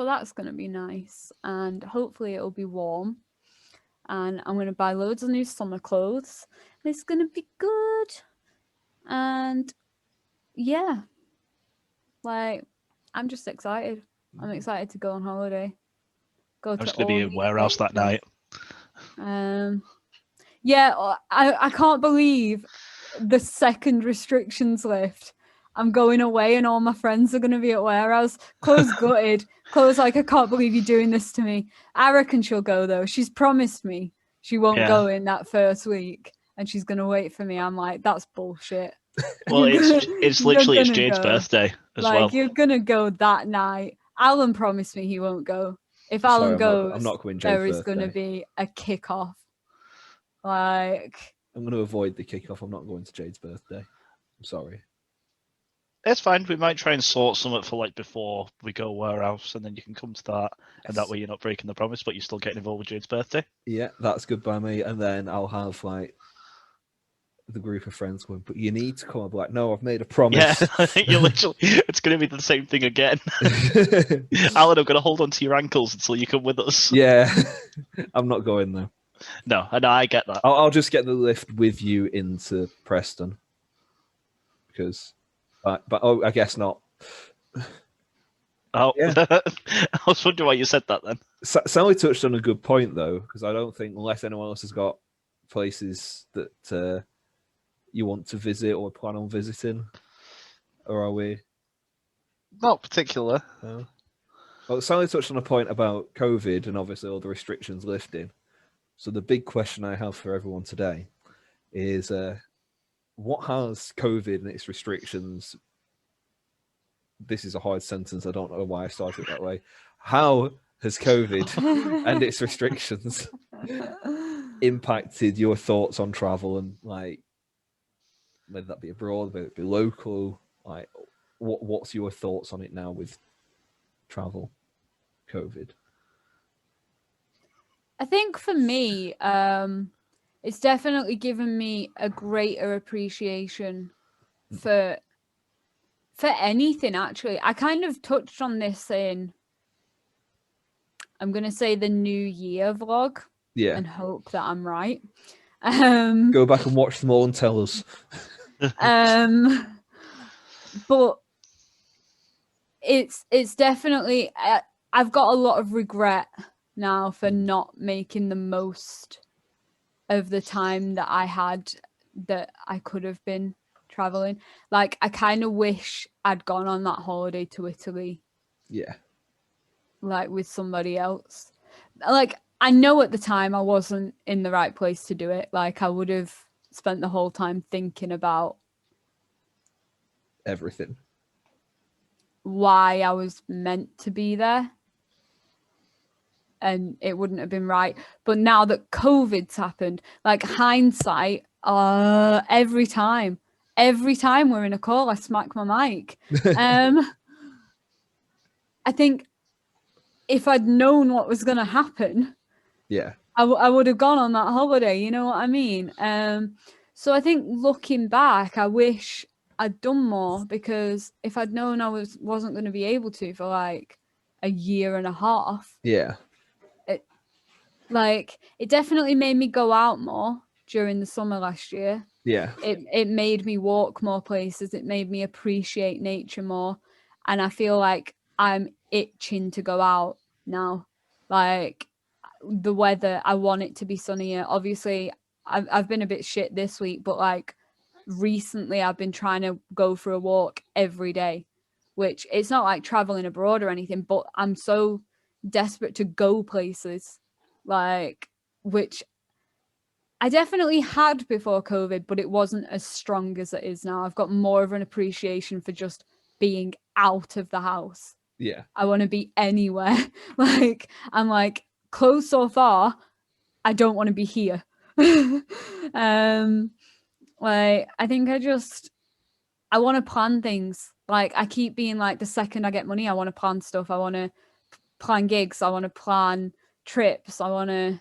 Speaker 3: that's going to be nice, and hopefully it'll be warm. And I'm going to buy loads of new summer clothes. And it's going to be good. And yeah, like, I'm just excited. I'm excited to go on holiday. Go
Speaker 1: I'm
Speaker 3: to
Speaker 1: just going to be
Speaker 3: all
Speaker 1: in
Speaker 3: new
Speaker 1: warehouse that
Speaker 3: places.
Speaker 1: night.
Speaker 3: Yeah, I can't believe the second restrictions lift. I'm going away and all my friends are going to be at warehouse. Chloe's gutted. Chloe's like, I can't believe you're doing this to me. I reckon she'll go though. She's promised me she won't
Speaker 1: Yeah.
Speaker 3: go in that first week and she's going to wait for me. I'm like, that's bullshit.
Speaker 1: Well,
Speaker 3: You're
Speaker 1: it's
Speaker 3: you're
Speaker 1: literally it's
Speaker 3: gonna
Speaker 1: Jade's
Speaker 3: go.
Speaker 1: birthday as
Speaker 3: Like,
Speaker 1: well.
Speaker 3: you're going to go that night. Alan promised me he won't go. If
Speaker 2: Sorry,
Speaker 3: Alan
Speaker 2: I'm
Speaker 3: goes,
Speaker 2: not going
Speaker 3: there
Speaker 2: Jade's
Speaker 3: is going to
Speaker 2: birthday.
Speaker 3: be a kickoff. Like,
Speaker 2: I'm going to avoid the kickoff. I'm not going to Jade's birthday. I'm sorry.
Speaker 1: It's fine. We might try and sort something for like before we go warehouse, and then you can come to that, and that
Speaker 2: Yes.
Speaker 1: way you're not breaking the promise, but you're still getting involved with Jade's birthday.
Speaker 2: Yeah, that's good by me. And then I'll have like the group of friends going, but you need to come. I'll be like, no, I've made a promise.
Speaker 1: Yeah, you're literally. It's going to be the same thing again. Alan, I'm going to hold on to your ankles until you come with us.
Speaker 2: Yeah, I'm not going though.
Speaker 1: No, I get that.
Speaker 2: I'll just get the lift with you into Preston because, but oh, I guess not.
Speaker 1: Oh,
Speaker 2: Yeah.
Speaker 1: I was wondering why you said that then.
Speaker 2: Sally touched on a good point though, because I don't think unless anyone else has got places that you want to visit or plan on visiting, or are we?
Speaker 1: Not particular.
Speaker 2: No. Well, Sally touched on a point about COVID and obviously all the restrictions lifting. So the big question I have for everyone today is, what has COVID and its restrictions? This is a hard sentence. I don't know why I started it that way. How has COVID and its restrictions impacted your thoughts on travel and like whether that be abroad, whether it be local? Like, what's your thoughts on it now with travel, COVID?
Speaker 3: I think for me, it's definitely given me a greater appreciation for anything actually. I kind of touched on this in, I'm gonna say, the New Year vlog.
Speaker 2: Yeah.
Speaker 3: And hope that I'm right.
Speaker 2: Go back and watch them all and tell us.
Speaker 3: But it's definitely, I've got a lot of regret now for not making the most of the time that I had, that I could have been traveling. Like, I kind of wish I'd gone on that holiday to Italy.
Speaker 2: Yeah.
Speaker 3: Like, with somebody else. Like, I know at the time I wasn't in the right place to do it. Like, I would have spent the whole time thinking about
Speaker 2: Everything.
Speaker 3: why I was meant to be there. And it wouldn't have been right. But now that COVID's happened, like, hindsight, every time we're in a call, I smack my mic. I think if I'd known what was going to happen,
Speaker 2: Yeah.
Speaker 3: I would have gone on that holiday. You know what I mean? So I think looking back, I wish I'd done more, because if I'd known I wasn't going to be able to for like a year and a half,
Speaker 2: Yeah.
Speaker 3: it definitely made me go out more during the summer last year.
Speaker 2: Yeah.
Speaker 3: It made me walk more places. It made me appreciate nature more. And I feel like I'm itching to go out now. Like, the weather, I want it to be sunnier. Obviously, I've been a bit shit this week, but like recently I've been trying to go for a walk every day, which it's not like traveling abroad or anything, but I'm so desperate to go places, like, which I definitely had before COVID, but it wasn't as strong as it is now. I've got more of an appreciation for just being out of the house.
Speaker 2: Yeah.
Speaker 3: I want to be anywhere. Like, I'm like, close so far, I don't want to be here. Like, I think I want to plan things. Like, I keep being like, the second I get money, I want to plan stuff. I want to plan gigs. I want to plan trips. I want to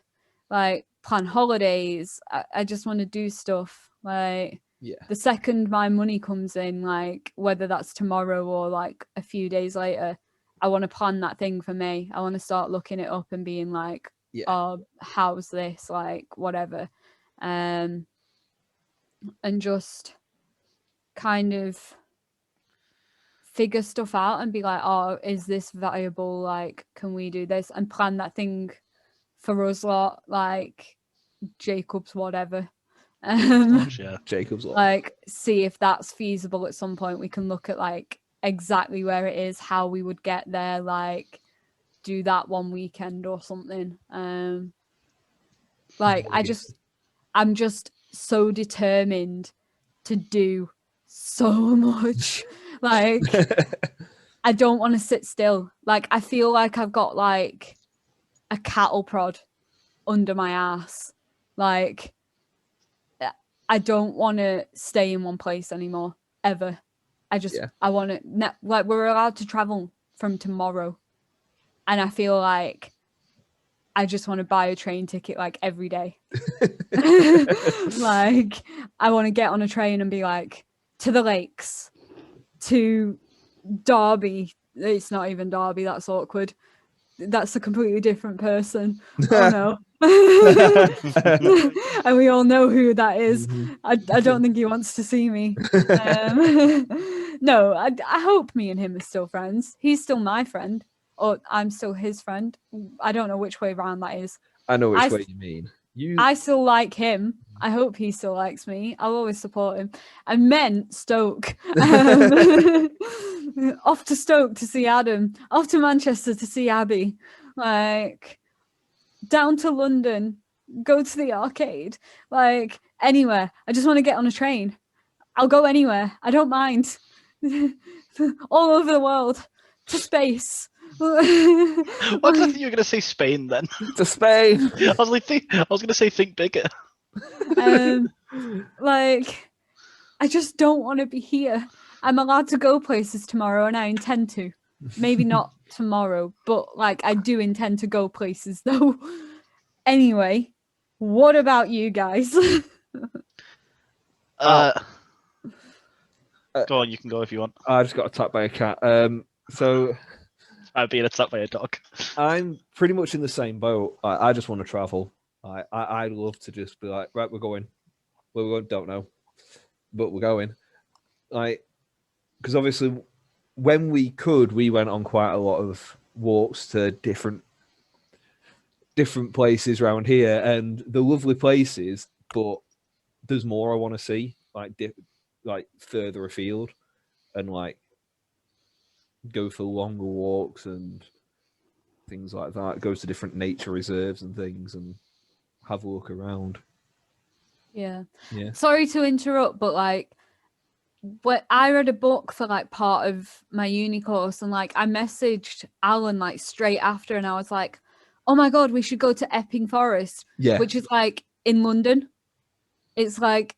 Speaker 3: like plan holidays. I just want to do stuff. Like,
Speaker 2: Yeah.
Speaker 3: the second my money comes in, like whether that's tomorrow or like a few days later, I want to plan that thing for me. I want to start looking it up and being like,
Speaker 2: Yeah.
Speaker 3: oh, how's this? Like, whatever. And just kind of figure stuff out and be like, oh, is this valuable? Like, can we do this? And plan that thing for us lot, like Jacob's whatever.
Speaker 1: Gosh, yeah.
Speaker 2: Jacob's lot.
Speaker 3: Like, see if that's feasible at some point. We can look at like exactly where it is, how we would get there, like do that one weekend or something. Like, I'm just so determined to do so much. Like, I don't want to sit still. Like, I feel like I've got like a cattle prod under my ass. Like, I don't want to stay in one place anymore, ever. I want to, like, we're allowed to travel from tomorrow. And I feel like I just want to buy a train ticket like every day. Like, I want to get on a train and be like, to the lakes, to Derby. It's not even Derby, that's awkward. That's a completely different person. Oh no. And we all know who that is. I don't think he wants to see me. No, I hope me and him are still friends. He's still my friend, or I'm still his friend. I don't know which way around that is.
Speaker 2: I know which way you mean.
Speaker 3: I still like him. I hope he still likes me. I'll always support him. I meant Stoke. Off to Stoke to see Adam. Off to Manchester to see Abby. Like, down to London. Go to the arcade. Like, anywhere. I just want to get on a train. I'll go anywhere. I don't mind. All over the world. To space.
Speaker 1: Well, I think you were going to say Spain then.
Speaker 2: To Spain.
Speaker 1: I was going to say think bigger.
Speaker 3: Like, I just don't want to be here. I'm allowed to go places tomorrow, and I intend to. Maybe not tomorrow, but like, I do intend to go places though. Anyway, what about you guys?
Speaker 1: Go on, you can go if you want.
Speaker 2: I just got attacked by a cat. So
Speaker 1: I'm being attacked by a dog.
Speaker 2: I'm pretty much in the same boat. I just want to travel. I love to just be like, right, we're going. Where we're going, don't know, but we're going. Like, because obviously, when we could, we went on quite a lot of walks to different places around here, and they're lovely places. But there's more I want to see, like further afield, and like go for longer walks and things like that. Go to different nature reserves and things, and have a look around.
Speaker 3: Yeah.
Speaker 2: Yeah.
Speaker 3: Sorry to interrupt, but like, I read a book for like part of my uni course, and like I messaged Alan like straight after, and I was like, oh my god, we should go to Epping Forest, which is like in London. It's like,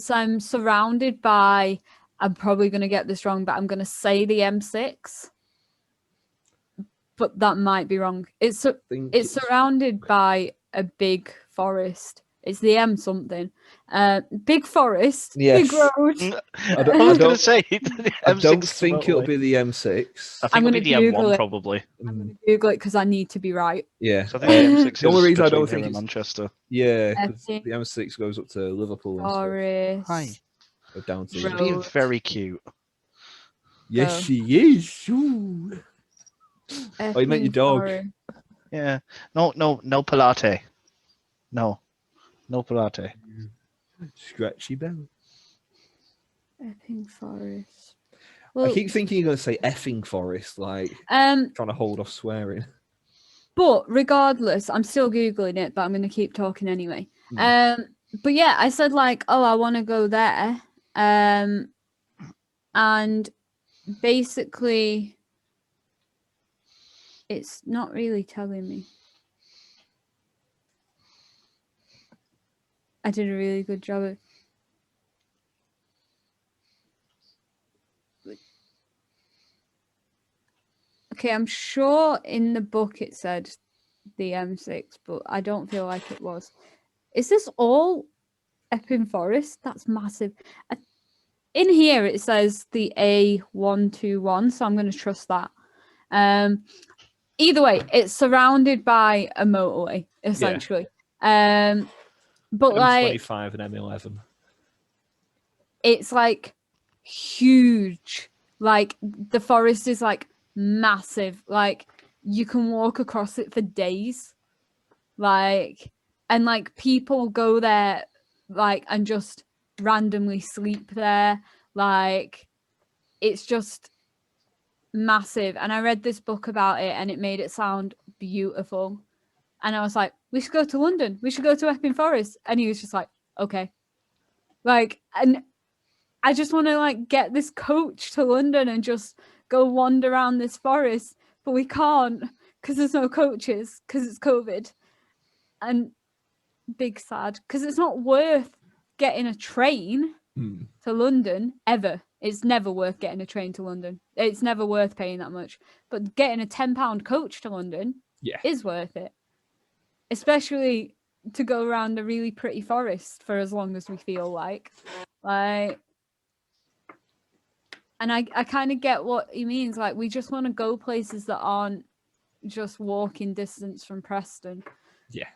Speaker 3: I'm surrounded by, I'm probably going to get this wrong, but I'm going to say the M6, but that might be wrong. It's surrounded by a big forest. It's the M something. Big forest,
Speaker 2: yes.
Speaker 3: big road.
Speaker 1: I was going to say,
Speaker 2: I don't think it'll be the M6.
Speaker 1: I think it'll be the M1 probably.
Speaker 3: I'm going to Google it because I need to be right.
Speaker 2: Yeah.
Speaker 1: So I think the M6
Speaker 2: the only reason I don't
Speaker 1: think
Speaker 2: think
Speaker 1: it's Manchester.
Speaker 2: Yeah, because the M6 goes up to Liverpool and
Speaker 3: Forest.
Speaker 1: Hi.
Speaker 2: Go down to
Speaker 1: She's being very cute.
Speaker 2: Yes, she is. Ooh. Oh, you meant your dog.
Speaker 1: Yeah. No, Pilate. No Pilate.
Speaker 2: Scratchy bell.
Speaker 3: Epping Forest.
Speaker 2: Well, I keep thinking you're going to say effing forest, like trying to hold off swearing.
Speaker 3: But regardless, I'm still Googling it, but I'm going to keep talking anyway. But yeah, I said like, oh, I want to go there. And basically, it's not really telling me. I did a really good job of... Okay, I'm sure in the book it said the M6, but I don't feel like it was. Is this all Epping Forest? That's massive. In here it says the A121, so I'm going to trust that. Either way, it's surrounded by a motorway essentially. But like
Speaker 2: M25 and M11.
Speaker 3: it's like huge. Like the forest is like massive. Like you can walk across it for days. Like, and like people go there like and just randomly sleep there. Like it's just massive. And I read this book about it and it made it sound beautiful. And I was like, we should go to London. We should go to Epping Forest. And he was just like, okay. Like, and I just want to like get this coach to London and just go wander around this forest, but we can't because there's no coaches because it's COVID. And big sad because it's not worth getting a train to London ever. It's never worth getting a train to London. It's never worth paying that much. But getting a £10 coach to London is worth it. Especially to go around a really pretty forest for as long as we feel like. Like, and I kind of get what he means. Like, we just want to go places that aren't just walking distance from Preston.
Speaker 2: Yeah.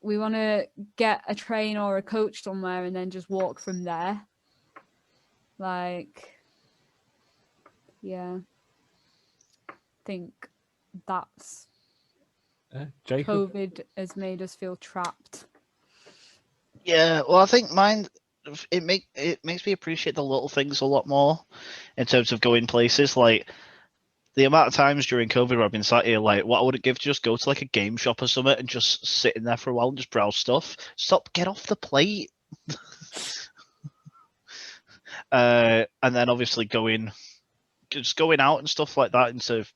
Speaker 3: We want to get a train or a coach somewhere and then just walk from there. Like, yeah. I think that's
Speaker 2: Jacob?
Speaker 3: COVID has made us feel trapped.
Speaker 1: Yeah, well, I think mine it makes me appreciate the little things a lot more in terms of going places. Like the amount of times during COVID where I've been sat here, like, what I would give to just go to like a game shop or something and just sit in there for a while and just browse stuff. Get off the plate. And then obviously going out and stuff like that instead of,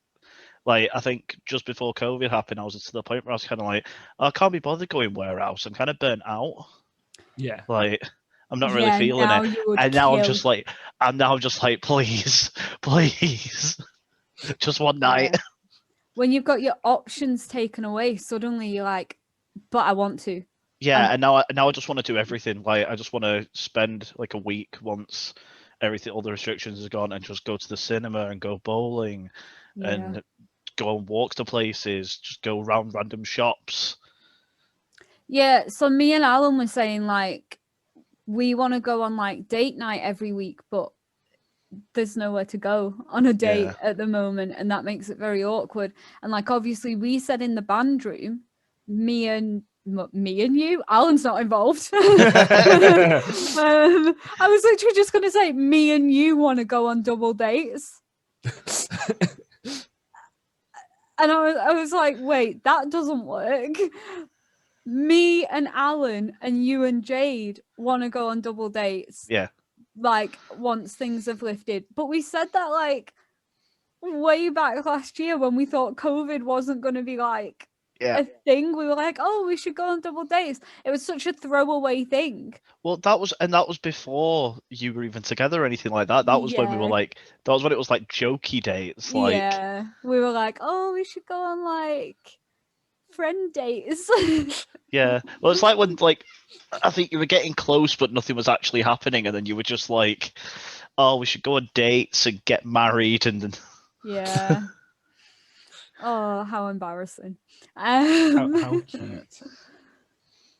Speaker 1: like, I think just before COVID happened, I was to the point where I was kind of like, I can't be bothered going warehouse. I'm kind of burnt out.
Speaker 2: Yeah.
Speaker 1: Like, I'm not really feeling it. And now I'm just like, please, just one night.
Speaker 3: Yeah. When you've got your options taken away, suddenly you're like, but I want to.
Speaker 1: Yeah, and now I just want to do everything. Like, I just want to spend like a week once all the restrictions are gone and just go to the cinema and go bowling and go on walks to places, just go around random shops.
Speaker 3: Yeah, so me and Alan were saying like we want to go on like date night every week, but there's nowhere to go on a date at the moment, and that makes it very awkward. And like obviously we said in the band room, me and you, Alan's not involved. I was literally just going to say me and you want to go on double dates. And I was like, wait, that doesn't work. Me and Alan and you and Jade want to go on double dates.
Speaker 1: Yeah.
Speaker 3: Like once things have lifted. But we said that like way back last year when we thought COVID wasn't going to be like a thing. We were like, oh, we should go on double dates. It was such a throwaway thing.
Speaker 1: Well, that was before you were even together or anything like that. That was when we were like, that was when it was like jokey dates. Like,
Speaker 3: yeah, we were like, oh, we should go on like friend dates.
Speaker 1: Yeah, well, it's like when like I think you were getting close, but nothing was actually happening, and then you were just like, oh, we should go on dates and get married, and then
Speaker 3: yeah. Oh, how embarrassing.
Speaker 2: How cute.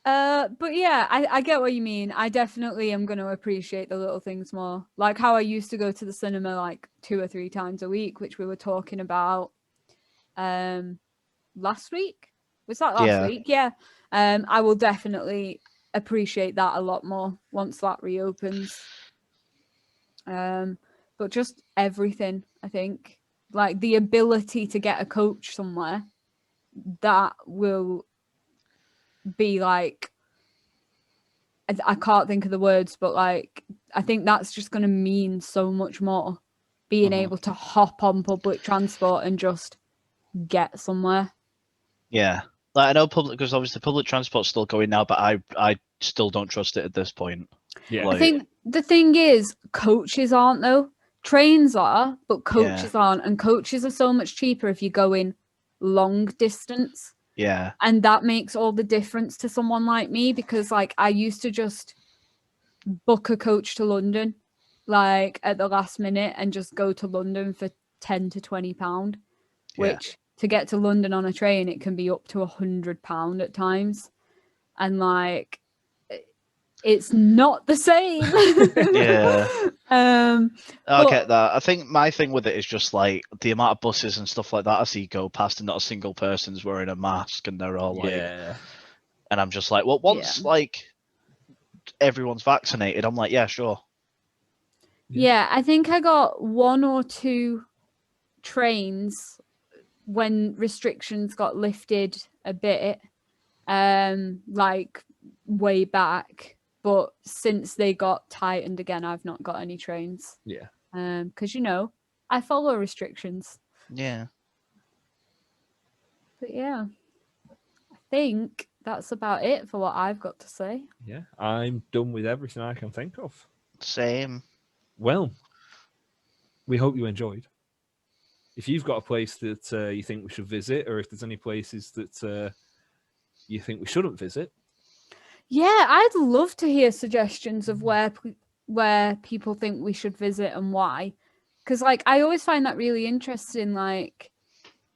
Speaker 3: But yeah, I get what you mean. I definitely am going to appreciate the little things more. Like how I used to go to the cinema like 2 or 3 times a week, which we were talking about last week. Was that last week? Yeah. I will definitely appreciate that a lot more once that reopens. But just everything, I think. Like the ability to get a coach somewhere that will be like, I can't think of the words, but like I think that's just going to mean so much more, being able to hop on public transport and just get somewhere.
Speaker 1: Yeah, like I know because obviously public transport's still going now, but I still don't trust it at this point.
Speaker 2: Yeah,
Speaker 3: I think the thing is coaches aren't though. Trains are, but coaches aren't, and coaches are so much cheaper if you're going long distance.
Speaker 1: Yeah.
Speaker 3: And that makes all the difference to someone like me, because like I used to just book a coach to London like at the last minute and just go to London for 10 to 20 pound, which to get to London on a train it can be up to £100 at times, and like it's not the same.
Speaker 1: Yeah. I
Speaker 3: but-
Speaker 1: get that. I think my thing with it is just like the amount of buses and stuff like that I see go past, and not a single person's wearing a mask, and they're all like,
Speaker 2: Yeah.
Speaker 1: and I'm just like, well, once like everyone's vaccinated, I'm like, yeah, sure.
Speaker 3: Yeah, I think I got 1 or 2 trains when restrictions got lifted a bit, like way back. But since they got tightened again, I've not got any trains.
Speaker 2: Yeah.
Speaker 3: Because you know, I follow restrictions.
Speaker 1: Yeah.
Speaker 3: But yeah, I think that's about it for what I've got to say.
Speaker 2: Yeah. I'm done with everything I can think of.
Speaker 1: Same.
Speaker 2: Well, we hope you enjoyed. If you've got a place that you think we should visit, or if there's any places that you think we shouldn't visit,
Speaker 3: Yeah, I'd love to hear suggestions of where people think we should visit and why. Because like I always find that really interesting, like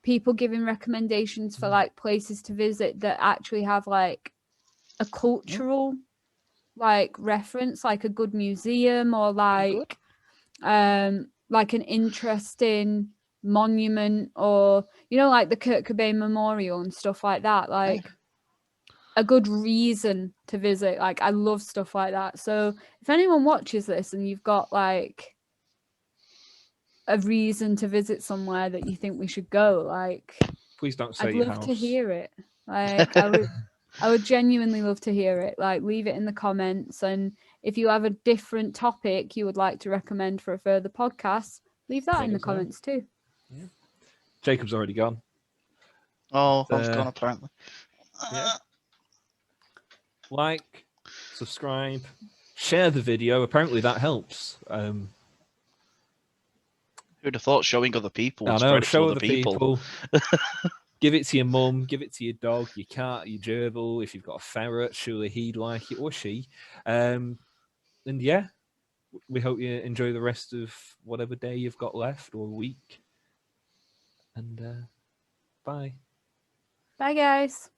Speaker 3: people giving recommendations for like places to visit that actually have like a cultural like reference, like a good museum, or like an interesting monument, or you know, like the Kurt Cobain Memorial and stuff like that, like a good reason to visit. Like I love stuff like that. So if anyone watches this and you've got like a reason to visit somewhere that you think we should go, like
Speaker 2: please don't say
Speaker 3: I'd
Speaker 2: your
Speaker 3: love
Speaker 2: house.
Speaker 3: to hear it. Like I would genuinely love to hear it. Like leave it in the comments, and if you have a different topic you would like to recommend for a further podcast, leave that
Speaker 2: Let
Speaker 3: in the
Speaker 2: us know.
Speaker 3: comments too.
Speaker 2: Yeah. Jacob's already gone.
Speaker 1: Oh, I've gone apparently.
Speaker 2: Yeah. Like, subscribe, share the video. Apparently that helps.
Speaker 1: Who'd have thought showing other people
Speaker 2: I
Speaker 1: would
Speaker 2: know,
Speaker 1: spread it to
Speaker 2: show
Speaker 1: other
Speaker 2: other
Speaker 1: people?
Speaker 2: Give it to your mum, give it to your dog, your cat, your gerbil. If you've got a ferret, surely he'd like it, or she. And yeah, we hope you enjoy the rest of whatever day you've got left, or week. And bye.
Speaker 3: Bye guys.